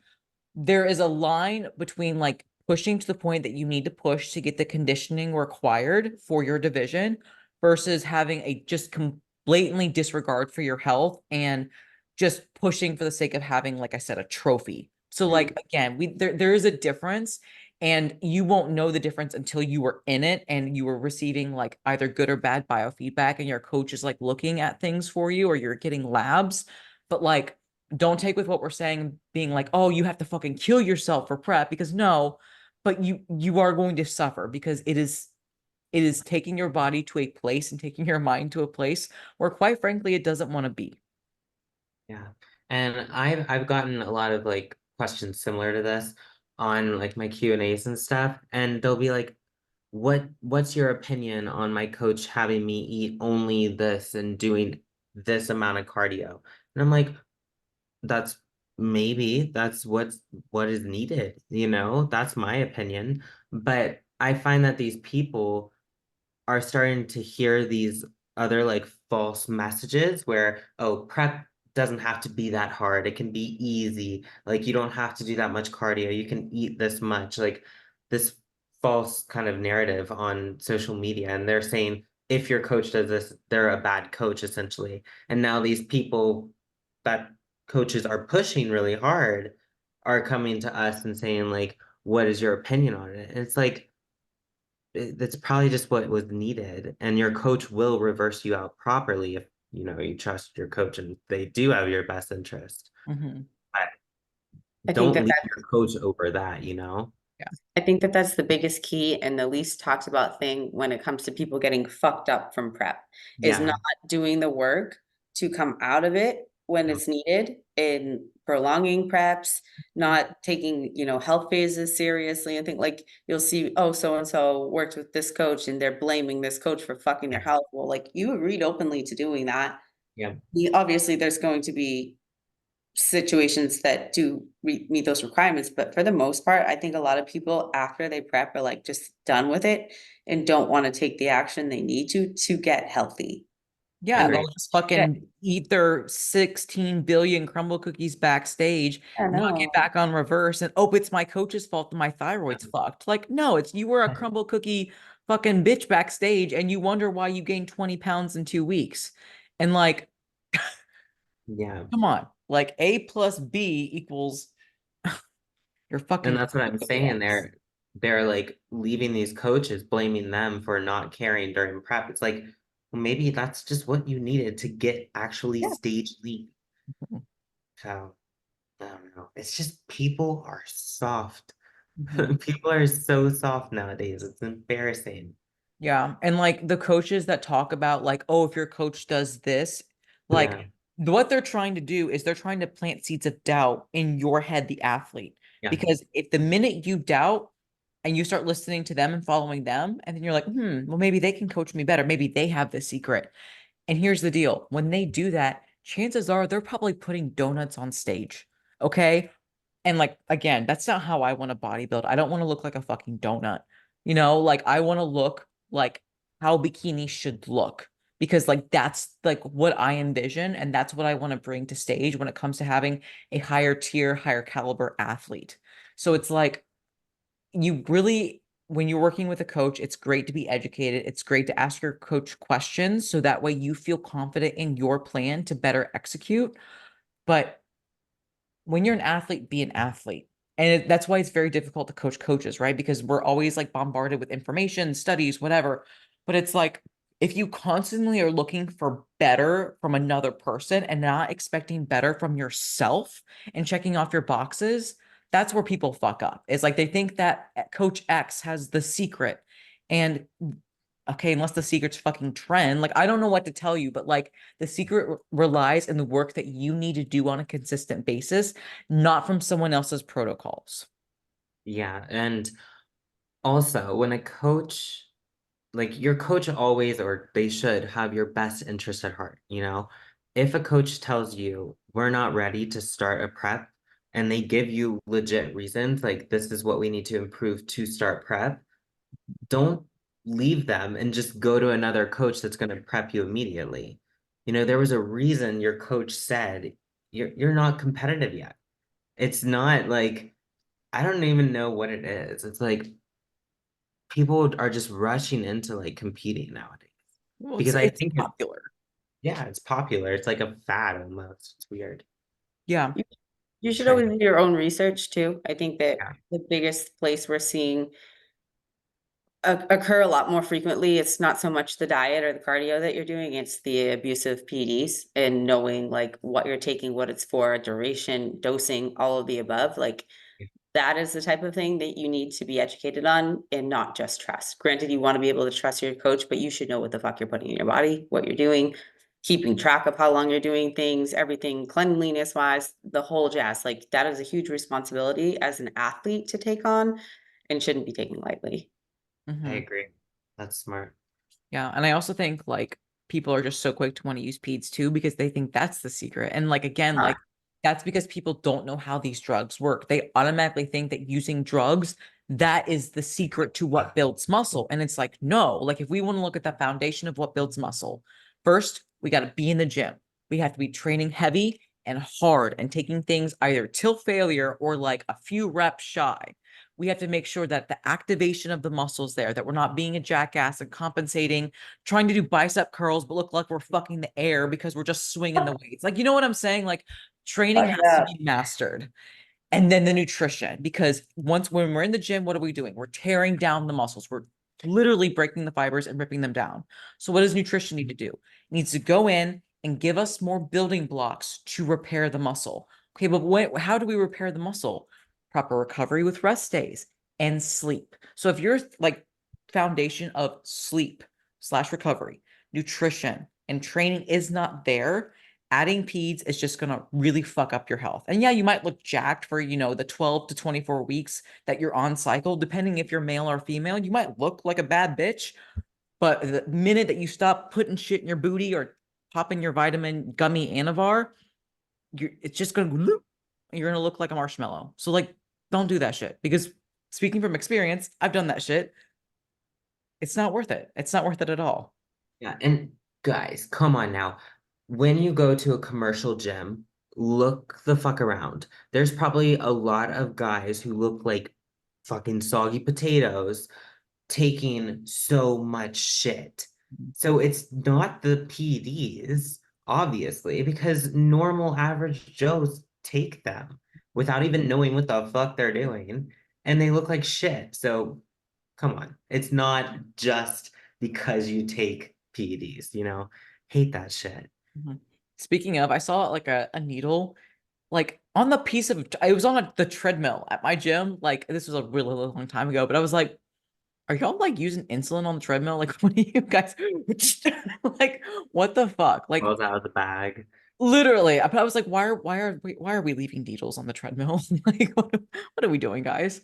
Speaker 2: there is a line between like pushing to the point that you need to push to get the conditioning required for your division versus having a just blatantly disregard for your health and just pushing for the sake of having, like I said, a trophy. So like again, there is a difference and you won't know the difference until you were in it and you were receiving like either good or bad biofeedback and your coach is like looking at things for you or you're getting labs. But like don't take with what we're saying being like, oh, you have to fucking kill yourself for prep because no, but you are going to suffer because it is taking your body to a place and taking your mind to a place where quite frankly it doesn't want to be.
Speaker 1: yeah. And I've gotten a lot of like questions similar to this on like my Q&As and stuff. And they'll be like, what's your opinion on my coach having me eat only this and doing this amount of cardio? And I'm like, that's maybe that's what is needed, you know, that's my opinion. But I find that these people are starting to hear these other like false messages where, oh, prep doesn't have to be that hard. It can be easy. Like you don't have to do that much cardio. You can eat this much. Like this false kind of narrative on social media. And they're saying if your coach does this, they're a bad coach essentially. And now these people that coaches are pushing really hard are coming to us and saying like, what is your opinion on it? And it's like that's probably just what was needed. And your coach will reverse you out properly if you know you trust your coach and they do have your best interest.
Speaker 2: Mhm.
Speaker 1: But
Speaker 3: I think
Speaker 1: don't
Speaker 3: that
Speaker 1: leave your coach over that, you know?
Speaker 3: I think that that's the biggest key and the least talked about thing when it comes to people getting fucked up from prep is
Speaker 1: Yeah.
Speaker 3: not doing the work to come out of it when
Speaker 1: Yeah.
Speaker 3: it's needed in prolonging preps, not taking, health phases seriously and think like you'll see, oh, so and so worked with this coach and they're blaming this coach for fucking their health. Well, like you agreed openly to doing that.
Speaker 1: Yeah.
Speaker 3: Obviously, there's going to be situations that do meet those requirements, but for the most part, I think a lot of people after they prep are like just done with it and don't want to take the action they need to get healthy.
Speaker 2: Yeah,
Speaker 3: And
Speaker 2: they'll
Speaker 3: like,
Speaker 2: just fucking eat their 16 billion crumble cookies backstage,
Speaker 3: I
Speaker 2: not
Speaker 3: know.
Speaker 2: get back on reverse, and oh, it's my coach's fault that my thyroid's fucked. Like, no, it's you were a crumble cookie fucking bitch backstage, and you wonder why you gained 20 pounds in 2 weeks. And like,
Speaker 1: Yeah.
Speaker 2: come on, like A plus B equals your
Speaker 1: And
Speaker 2: fucking
Speaker 1: that's what I'm saying. They're like leaving these coaches, blaming them for not caring during prep. It's like, well, maybe that's just what you needed to get actually
Speaker 3: Yeah.
Speaker 1: stage lead. So I don't know. It's just people are soft.
Speaker 2: Mhm.
Speaker 1: People are so soft nowadays. It's embarrassing.
Speaker 2: Yeah. And like the coaches that talk about like, oh, if your coach does this, like
Speaker 1: Yeah.
Speaker 2: what they're trying to do is they're trying to plant seeds of doubt in your head, the athlete.
Speaker 1: Yeah.
Speaker 2: Because if the minute you doubt and you start listening to them and following them, and then you're like, well, maybe they can coach me better. Maybe they have the secret. And here's the deal. When they do that, chances are they're probably putting donuts on stage. Okay. And like, again, that's not how I want to bodybuild. I don't want to look like a fucking donut. Like I want to look like how bikini should look because like that's like what I envision and that's what I want to bring to stage when it comes to having a higher tier, higher caliber athlete. So it's like you really when you're working with a coach, it's great to be educated. It's great to ask your coach questions so that way you feel confident in your plan to better execute. But when you're an athlete, be an athlete. And that's why it's very difficult to coach coaches, right? Because we're always like bombarded with information, studies, whatever. But it's like if you constantly are looking for better from another person and not expecting better from yourself and checking off your boxes, that's where people fuck up. It's like they think that Coach X has the secret. And okay, unless the secret's fucking trend, like I don't know what to tell you, but like the secret relies in the work that you need to do on a consistent basis, not from someone else's protocols.
Speaker 1: Yeah. And also when a coach, like your coach always, or they should have your best interest at heart, you know? If a coach tells you we're not ready to start a prep and they give you legit reasons, like this is what we need to improve to start prep, don't leave them and just go to another coach that's going to prep you immediately. You know, there was a reason your coach said you're not competitive yet. It's not like I don't even know what it is. It's like people are just rushing into like competing nowadays
Speaker 2: Well,
Speaker 1: because I
Speaker 2: it's
Speaker 1: think
Speaker 2: popular.
Speaker 1: yeah, it's popular. It's like a fad almost. It's weird.
Speaker 2: Yeah.
Speaker 3: You, you should
Speaker 1: Trend.
Speaker 3: always do your own research too. I think that
Speaker 1: Yeah.
Speaker 3: the biggest place we're seeing occur a lot more frequently. It's not so much the diet or the cardio that you're doing, it's the abusive PDs and knowing like what you're taking, what it's for, duration, dosing, all of the above. Like that is the type of thing that you need to be educated on and not just trust. Granted, you want to be able to trust your coach, but you should know what the fuck you're putting in your body, what you're doing, keeping track of how long you're doing things, everything cleanliness wise, the whole jazz. Like that is a huge responsibility as an athlete to take on and shouldn't be taken lightly.
Speaker 1: I
Speaker 2: Mhm.
Speaker 1: agree. That's smart.
Speaker 2: Yeah. And I also think like people are just so quick to want to use peds too because they think that's the secret. And like again, like that's because people don't know how these drugs work. They automatically think that using drugs that is the secret to what builds muscle. And it's like, no, like if we want to look at the foundation of what builds muscle, first, we got to be in the gym. We have to be training heavy and hard and taking things either till failure or like a few reps shy. We have to make sure that the activation of the muscles there, that we're not being a jackass and compensating, trying to do bicep curls, but look like we're fucking the air because we're just swinging the weights. Like, you know what I'm saying? Like, training has to be mastered. And then the nutrition, because when we're in the gym, what are we doing? We're tearing down the muscles. We're literally breaking the fibers and ripping them down. So what does nutrition need to do? It needs to go in and give us more building blocks to repair the muscle. Okay, but how do we repair the muscle? Proper recovery with rest days and sleep. So if your like foundation of sleep / recovery, nutrition, and training is not there, adding peds is just going to really fuck up your health. And yeah, you might look jacked for, the 12 to 24 weeks that you're on cycle, depending if you're male or female. You might look like a bad bitch, but the minute that you stop putting shit in your booty or popping your vitamin gummy Anavar, it's just going to, you're going to look like a marshmallow. So like, don't do that shit, because speaking from experience, I've done that shit. It's not worth it. It's not worth it at all.
Speaker 1: Yeah, and guys, come on now. When you go to a commercial gym, look the fuck around. There's probably a lot of guys who look like fucking soggy potatoes taking so much shit. So it's not the PDs, obviously, because normal average Joes take them without even knowing what the fuck they're doing, and they look like shit. So come on. It's not just because you take PEDs, Hate that shit.
Speaker 2: Speaking of, I saw like a needle like on the piece of it was on the treadmill at my gym. Like this was a really long time ago, but I was like, are y'all like using insulin on the treadmill? Like, what are you guys like? What the fuck? Like,
Speaker 1: Falls out of the bag.
Speaker 2: literally. But I was like, why are we leaving needles on the treadmill? Like, what are we doing, guys?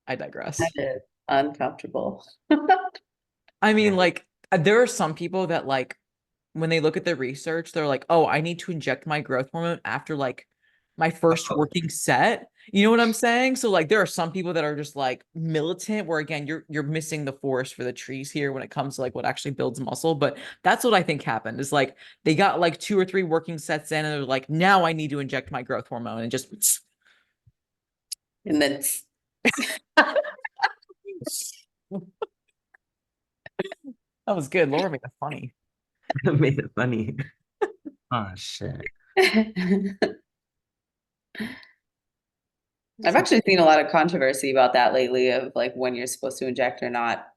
Speaker 2: I digress.
Speaker 3: That is uncomfortable.
Speaker 2: I mean,
Speaker 1: Yeah.
Speaker 2: like, there are some people that like when they look at the research, they're like, oh, I need to inject my growth hormone after like my first
Speaker 1: Oh,
Speaker 2: working set. You know what I'm saying? So like there are some people that are just like militant, where again, you're missing the forest for the trees here when it comes to like what actually builds muscle. But that's what I think happened, is like they got like 2 or 3 working sets in and they're like, now I need to inject my growth hormone, and just
Speaker 3: And then
Speaker 2: that was good. Laura made it funny.
Speaker 1: made it funny. Oh shit.
Speaker 3: I've actually seen a lot of controversy about that lately, of like when you're supposed to inject or not,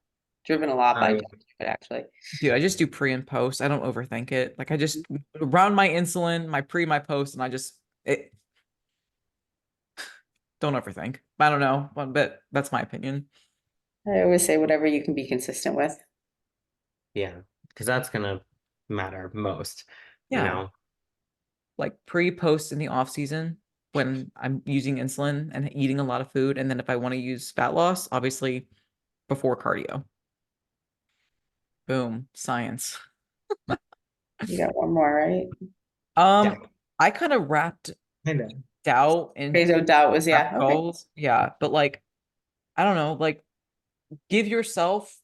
Speaker 3: driven a lot by
Speaker 1: Um,
Speaker 3: Dr. actually.
Speaker 2: Dude, I just do pre and post. I don't overthink it. Like I just round my insulin, my pre, my post, and I just don't overthink. I don't know, but that's my opinion.
Speaker 3: I always say whatever you can be consistent with.
Speaker 1: yeah, because that's gonna matter most,
Speaker 2: Yeah, like pre, post in the off season when I'm using insulin and eating a lot of food, and then if I want to use fat loss, obviously before cardio. Boom, science.
Speaker 3: You got one more, right?
Speaker 1: Yeah.
Speaker 2: I kind of wrapped
Speaker 1: Kinda.
Speaker 2: doubt in
Speaker 3: Phase of doubt was, yeah, okay.
Speaker 2: goals. Yeah, but like I don't know, like give yourself,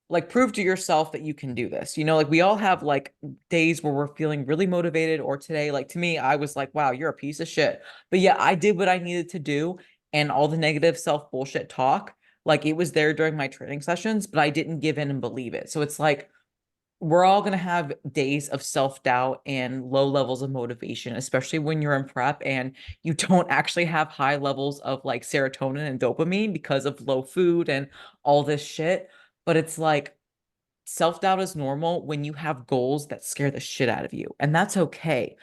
Speaker 2: like prove to yourself that you can do this. Like we all have like days where we're feeling really motivated, or today, like to me, I was like, wow, you're a piece of shit. But yeah, I did what I needed to do, and all the negative self bullshit talk, like it was there during my training sessions, but I didn't give in and believe it. So it's like we're all going to have days of self-doubt and low levels of motivation, especially when you're in prep and you don't actually have high levels of like serotonin and dopamine because of low food and all this shit. But it's like self-doubt is normal when you have goals that scare the shit out of you, and that's okay.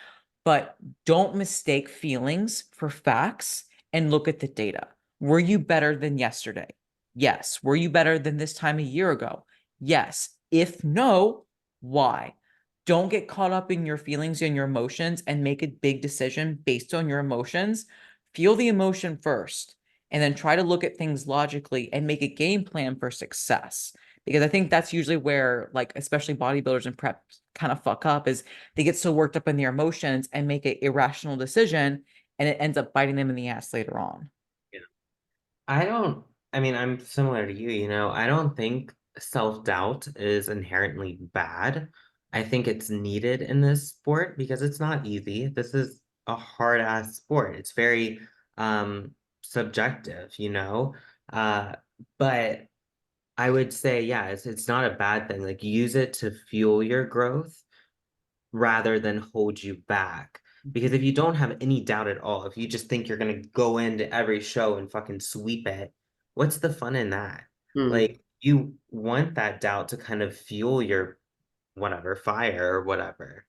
Speaker 2: But don't mistake feelings for facts and look at the data. Were you better than yesterday? Yes. Were you better than this time a year ago? Yes. If no, why? Don't get caught up in your feelings and your emotions and make a big decision based on your emotions. Feel the emotion first, and then try to look at things logically and make a game plan for success. Because I think that's usually where, like, especially bodybuilders and prep kind of fuck up, is they get so worked up in their emotions and make an irrational decision, and it ends up biting them in the ass later on.
Speaker 1: Yeah. I don't, I mean, I'm similar to you, I don't think self-doubt is inherently bad. I think it's needed in this sport because it's not easy. This is a hard ass sport. It's very subjective, Uh, but I would say, yeah, it's not a bad thing. Like use it to fuel your growth rather than hold you back. Because if you don't have any doubt at all, if you just think you're gonna go into every show and fucking sweep it, what's the fun in that?
Speaker 3: Hmm.
Speaker 1: Like you want that doubt to kind of fuel your whatever fire or whatever.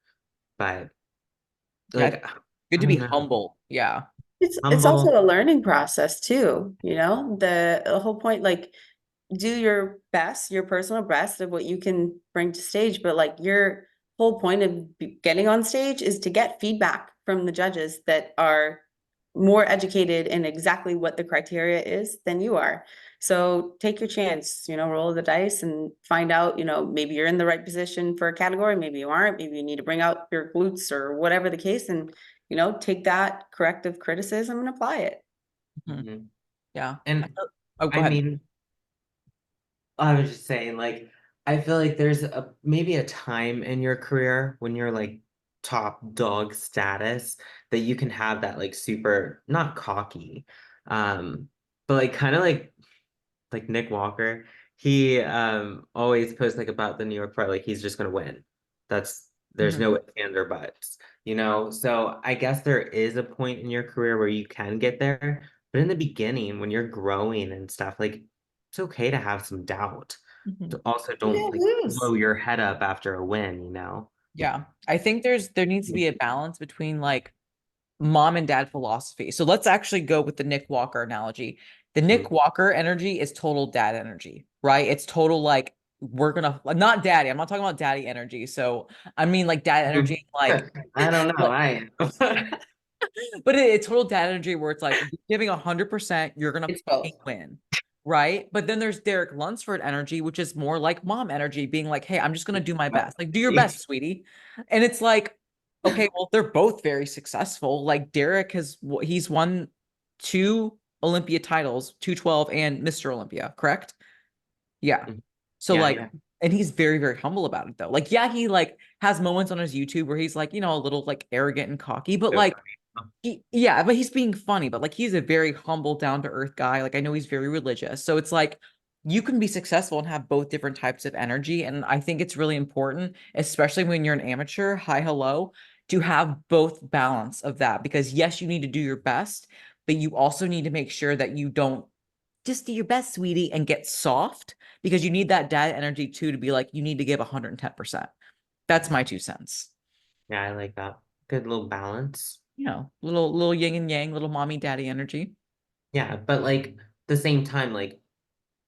Speaker 1: But
Speaker 2: Yeah,
Speaker 1: like
Speaker 2: good
Speaker 1: I
Speaker 2: to
Speaker 1: don't
Speaker 2: be
Speaker 1: know.
Speaker 2: humble. Yeah.
Speaker 3: It's also
Speaker 1: Humble.
Speaker 3: a learning process too, the whole point, like, do your best, your personal best of what you can bring to stage, but like your whole point of getting on stage is to get feedback from the judges that are more educated in exactly what the criteria is than you are. So take your chance, roll the dice and find out, maybe you're in the right position for a category, maybe you aren't, maybe you need to bring out your glutes or whatever the case, and take that corrective criticism and apply it.
Speaker 2: Mhm.
Speaker 1: Mhm.
Speaker 2: Yeah.
Speaker 1: And
Speaker 2: Oh, go
Speaker 1: I
Speaker 2: ahead.
Speaker 1: mean, I was just saying, like, I feel like there's maybe a time in your career when you're like top dog status that you can have that like super not cocky, but like kind of like Nick Walker. He always posts like about the New York Pride, like he's just gonna win. There's
Speaker 2: Mhm.
Speaker 1: no ifs, ands, or buts, So I guess there is a point in your career where you can get there, but in the beginning, when you're growing and stuff, like it's okay to have some doubt.
Speaker 2: Mhm.
Speaker 1: Also,
Speaker 3: You
Speaker 1: don't
Speaker 3: can't
Speaker 1: like
Speaker 3: lose.
Speaker 1: blow your head up after a win.
Speaker 2: Yeah. I think there needs to be a balance between like mom and dad philosophy. So let's actually go with the Nick Walker analogy. The Nick
Speaker 1: Mhm.
Speaker 2: Walker energy is total dad energy, right? It's total like we're gonna not daddy. I'm not talking about daddy energy. So I mean like dad energy, like
Speaker 1: I don't know.
Speaker 2: like
Speaker 1: I
Speaker 2: but it's total dad energy where it's like you're giving 100%, you're gonna
Speaker 3: It's both.
Speaker 2: fucking win. Right. But then there's Derek Lunsford energy, which is more like mom energy, being like, hey, I'm just gonna do my best. Like, do your best, sweetie. And it's like, okay, well, they're both very successful. Like Derek he's won 2 Olympia titles, 212 and Mr. Olympia, correct? Yeah. So
Speaker 1: Yeah,
Speaker 2: like,
Speaker 1: yeah.
Speaker 2: and he's very, very humble about it though. Like, yeah, he like has moments on his YouTube where he's like, a little like arrogant and cocky, but
Speaker 1: So
Speaker 2: like
Speaker 1: funny.
Speaker 2: yeah, but he's being funny, but like he's a very humble, down to earth guy. Like I know he's very religious. So it's like you can be successful and have both different types of energy. And I think it's really important, especially when you're an amateur, hi, hello, to have both balance of that. Because yes, you need to do your best, but you also need to make sure that you don't just do your best, sweetie, and get soft because you need that dad energy too to be like, you need to give 110%. That's my 2 cents.
Speaker 1: Yeah, I like that. Good little balance.
Speaker 2: Little yin and yang, little mommy daddy energy.
Speaker 1: Yeah, but like the same time, like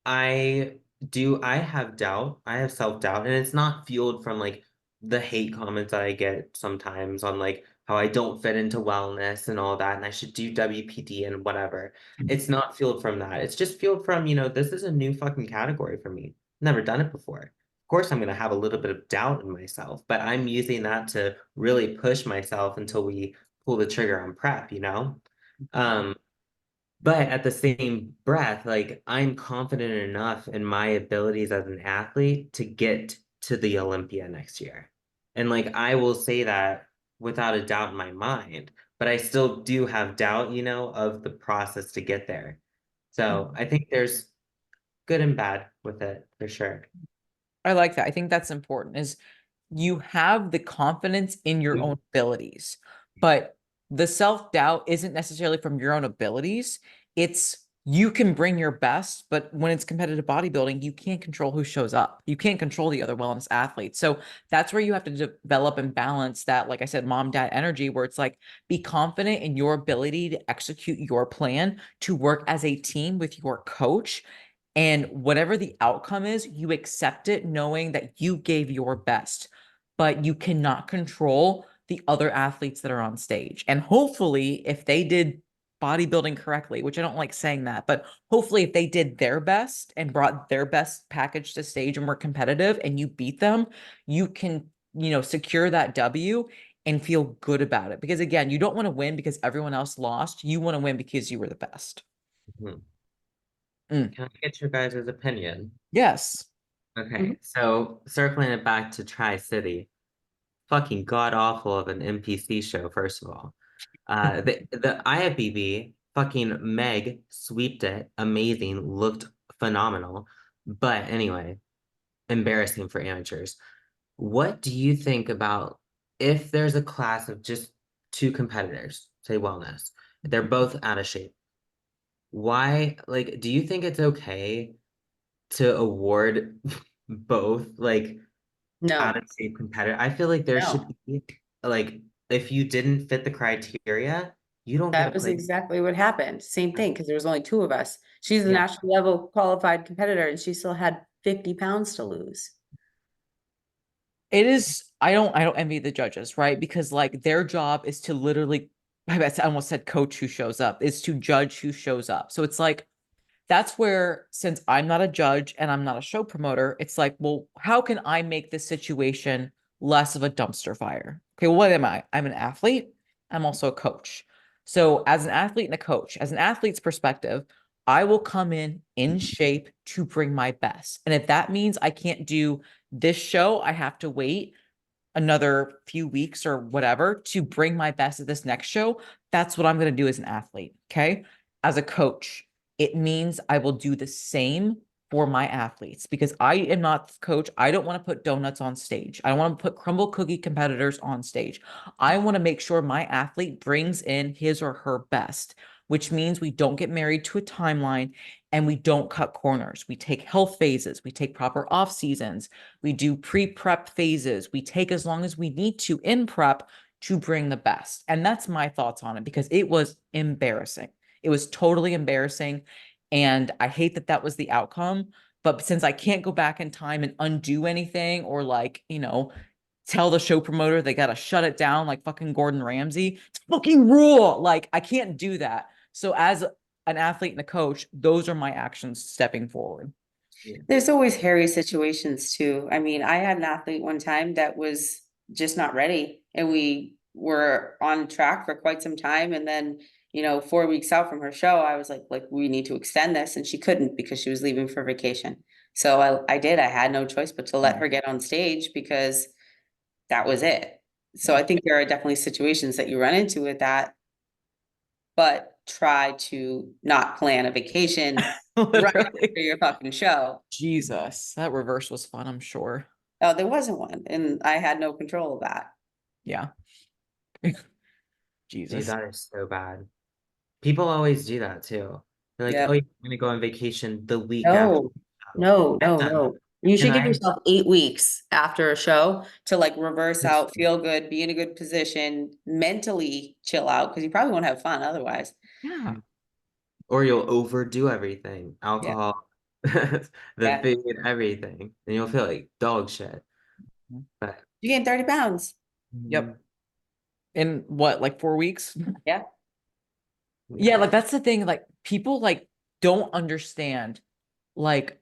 Speaker 1: I have doubt, I have self-doubt, and it's not fueled from like the hate comments that I get sometimes on like how I don't fit into wellness and all that, and I should do WPD and whatever. It's not fueled from that. It's just fueled from, this is a new fucking category for me. Never done it before. Of course, I'm gonna have a little bit of doubt in myself, but I'm using that to really push myself until we pull the trigger on prep. Um, but at the same breath, like I'm confident enough in my abilities as an athlete to get to the Olympia next year. And like I will say that without a doubt in my mind, but I still do have doubt, of the process to get there. So I think there's good and bad with it for sure.
Speaker 2: I like that. I think that's important is you have the confidence in your own abilities, but the self-doubt isn't necessarily from your own abilities. It's you can bring your best, but when it's competitive bodybuilding, you can't control who shows up. You can't control the other wellness athletes. So that's where you have to develop and balance that, like I said, mom, dad energy, where it's like, be confident in your ability to execute your plan, to work as a team with your coach. And whatever the outcome is, you accept it knowing that you gave your best, but you cannot control the other athletes that are on stage. And hopefully, if they did bodybuilding correctly, which I don't like saying that, but hopefully, if they did their best and brought their best package to stage and were competitive and you beat them, you can, secure that W and feel good about it. Because again, you don't want to win because everyone else lost. You want to win because you were the best.
Speaker 1: Mhm.
Speaker 2: Mm.
Speaker 1: Can I get your guys' opinion?
Speaker 2: Yes.
Speaker 1: Okay, so circling it back to Tri-City, fucking god awful of an NPC show, first of all. The IFBB, fucking Meg sweeped it, amazing, looked phenomenal. But anyway, embarrassing for amateurs. What do you think about if there's a class of just two competitors, say wellness, they're both out of shape? Why, like, do you think it's okay to award both like out
Speaker 3: No,
Speaker 1: of shape competitor? I feel like there should
Speaker 3: no.
Speaker 1: be like if you didn't fit the criteria, you don't get a
Speaker 3: That was
Speaker 1: place.
Speaker 3: exactly what happened. Same thing, because there was only two of us. She's a
Speaker 1: Yeah.
Speaker 3: national level qualified competitor and she still had 50 pounds to lose.
Speaker 2: It is, I don't envy the judges, right? Because like their job is to literally, I almost said coach who shows up, is to judge who shows up. So it's like that's where, since I'm not a judge and I'm not a show promoter, it's like, well, how can I make this situation less of a dumpster fire? Okay, what am I? I'm an athlete. I'm also a coach. So, as an athlete and a coach, as an athlete's perspective, I will come in shape to bring my best. And if that means I can't do this show, I have to wait another few weeks or whatever to bring my best at this next show. That's what I'm going to do as an athlete. Okay. As a coach, it means I will do the same for my athletes because I am not the coach. I don't want to put donuts on stage. I don't want to put crumble cookie competitors on stage. I want to make sure my athlete brings in his or her best, which means we don't get married to a timeline and we don't cut corners. We take health phases, we take proper off seasons, we do pre-prep phases. We take as long as we need to in prep to bring the best. And that's my thoughts on it because it was embarrassing. It was totally embarrassing. And I hate that that was the outcome. But since I can't go back in time and undo anything or like, tell the show promoter they got to shut it down like fucking Gordon Ramsay, it's fucking rule. Like I can't do that. So as an athlete and a coach, those are my actions stepping forward.
Speaker 3: There's always hairy situations too. I mean, I had an athlete one time that was just not ready and we were on track for quite some time. And then, 4 weeks out from her show, I was like, we need to extend this. And she couldn't because she was leaving for vacation. So I did, I had no choice but to let her get on stage because that was it. So I think there are definitely situations that you run into with that, but try to not plan a vacation right
Speaker 2: Literally.
Speaker 3: after your fucking show.
Speaker 2: Jesus, that reverse was fun, I'm sure.
Speaker 3: Oh, there wasn't one, and I had no control of that.
Speaker 2: Yeah.
Speaker 1: Dude,
Speaker 2: Jesus.
Speaker 1: that is so bad. People always do that too. They're like, oh,
Speaker 3: Yep.
Speaker 1: you're gonna go on vacation the week after.
Speaker 3: No, no,
Speaker 1: I've
Speaker 3: no,
Speaker 1: done that.
Speaker 3: no. You
Speaker 1: And
Speaker 3: should give
Speaker 1: I
Speaker 3: yourself 8 weeks after a show to like reverse out, feel good, be in a good position, mentally chill out, because you probably won't have fun otherwise.
Speaker 2: Yeah.
Speaker 1: or you'll overdo everything.
Speaker 3: Yeah.
Speaker 1: Alcohol, the
Speaker 3: Yeah.
Speaker 1: food, everything. And you'll feel like dog shit. But
Speaker 3: You gained 30 pounds.
Speaker 2: Yep. In what, like 4 weeks?
Speaker 3: Yeah.
Speaker 2: Yeah, like that's the thing. Like people like don't understand. Like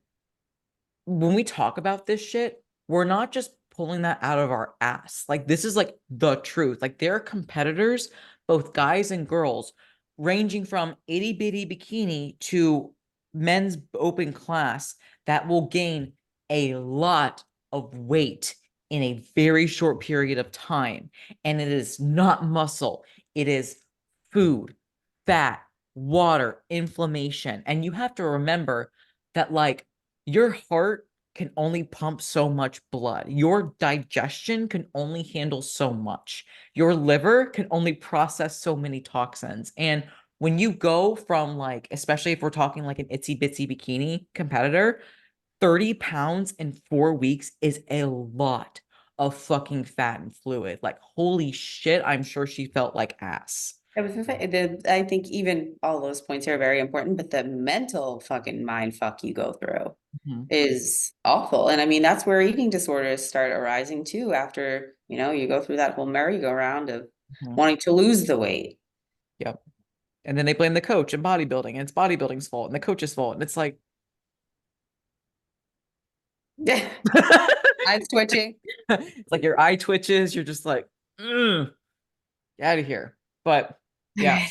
Speaker 2: when we talk about this shit, we're not just pulling that out of our ass. Like this is like the truth. Like there are competitors, both guys and girls, ranging from itty bitty bikini to men's open class that will gain a lot of weight in a very short period of time. And it is not muscle, it is food, fat, water, inflammation. And you have to remember that, like, your heart can only pump so much blood. Your digestion can only handle so much. Your liver can only process so many toxins. And when you go from, like, especially if we're talking like an itsy bitsy bikini competitor, 30 pounds in 4 weeks is a lot of fucking fat and fluid. Like, holy shit, I'm sure she felt like ass.
Speaker 3: I was gonna say, I think even all those points are very important, but the mental fucking mind fuck you go through
Speaker 2: Mhm.
Speaker 3: is awful. And I mean, that's where eating disorders start arising too, after, you go through that whole merry-go-round of
Speaker 2: Mhm.
Speaker 3: wanting to lose the weight.
Speaker 2: Yep. And then they blame the coach and bodybuilding, and it's bodybuilding's fault and the coach's fault. And it's like,
Speaker 3: I'm switching.
Speaker 2: it's like your eye twitches. You're just like, get out of here. But yeah,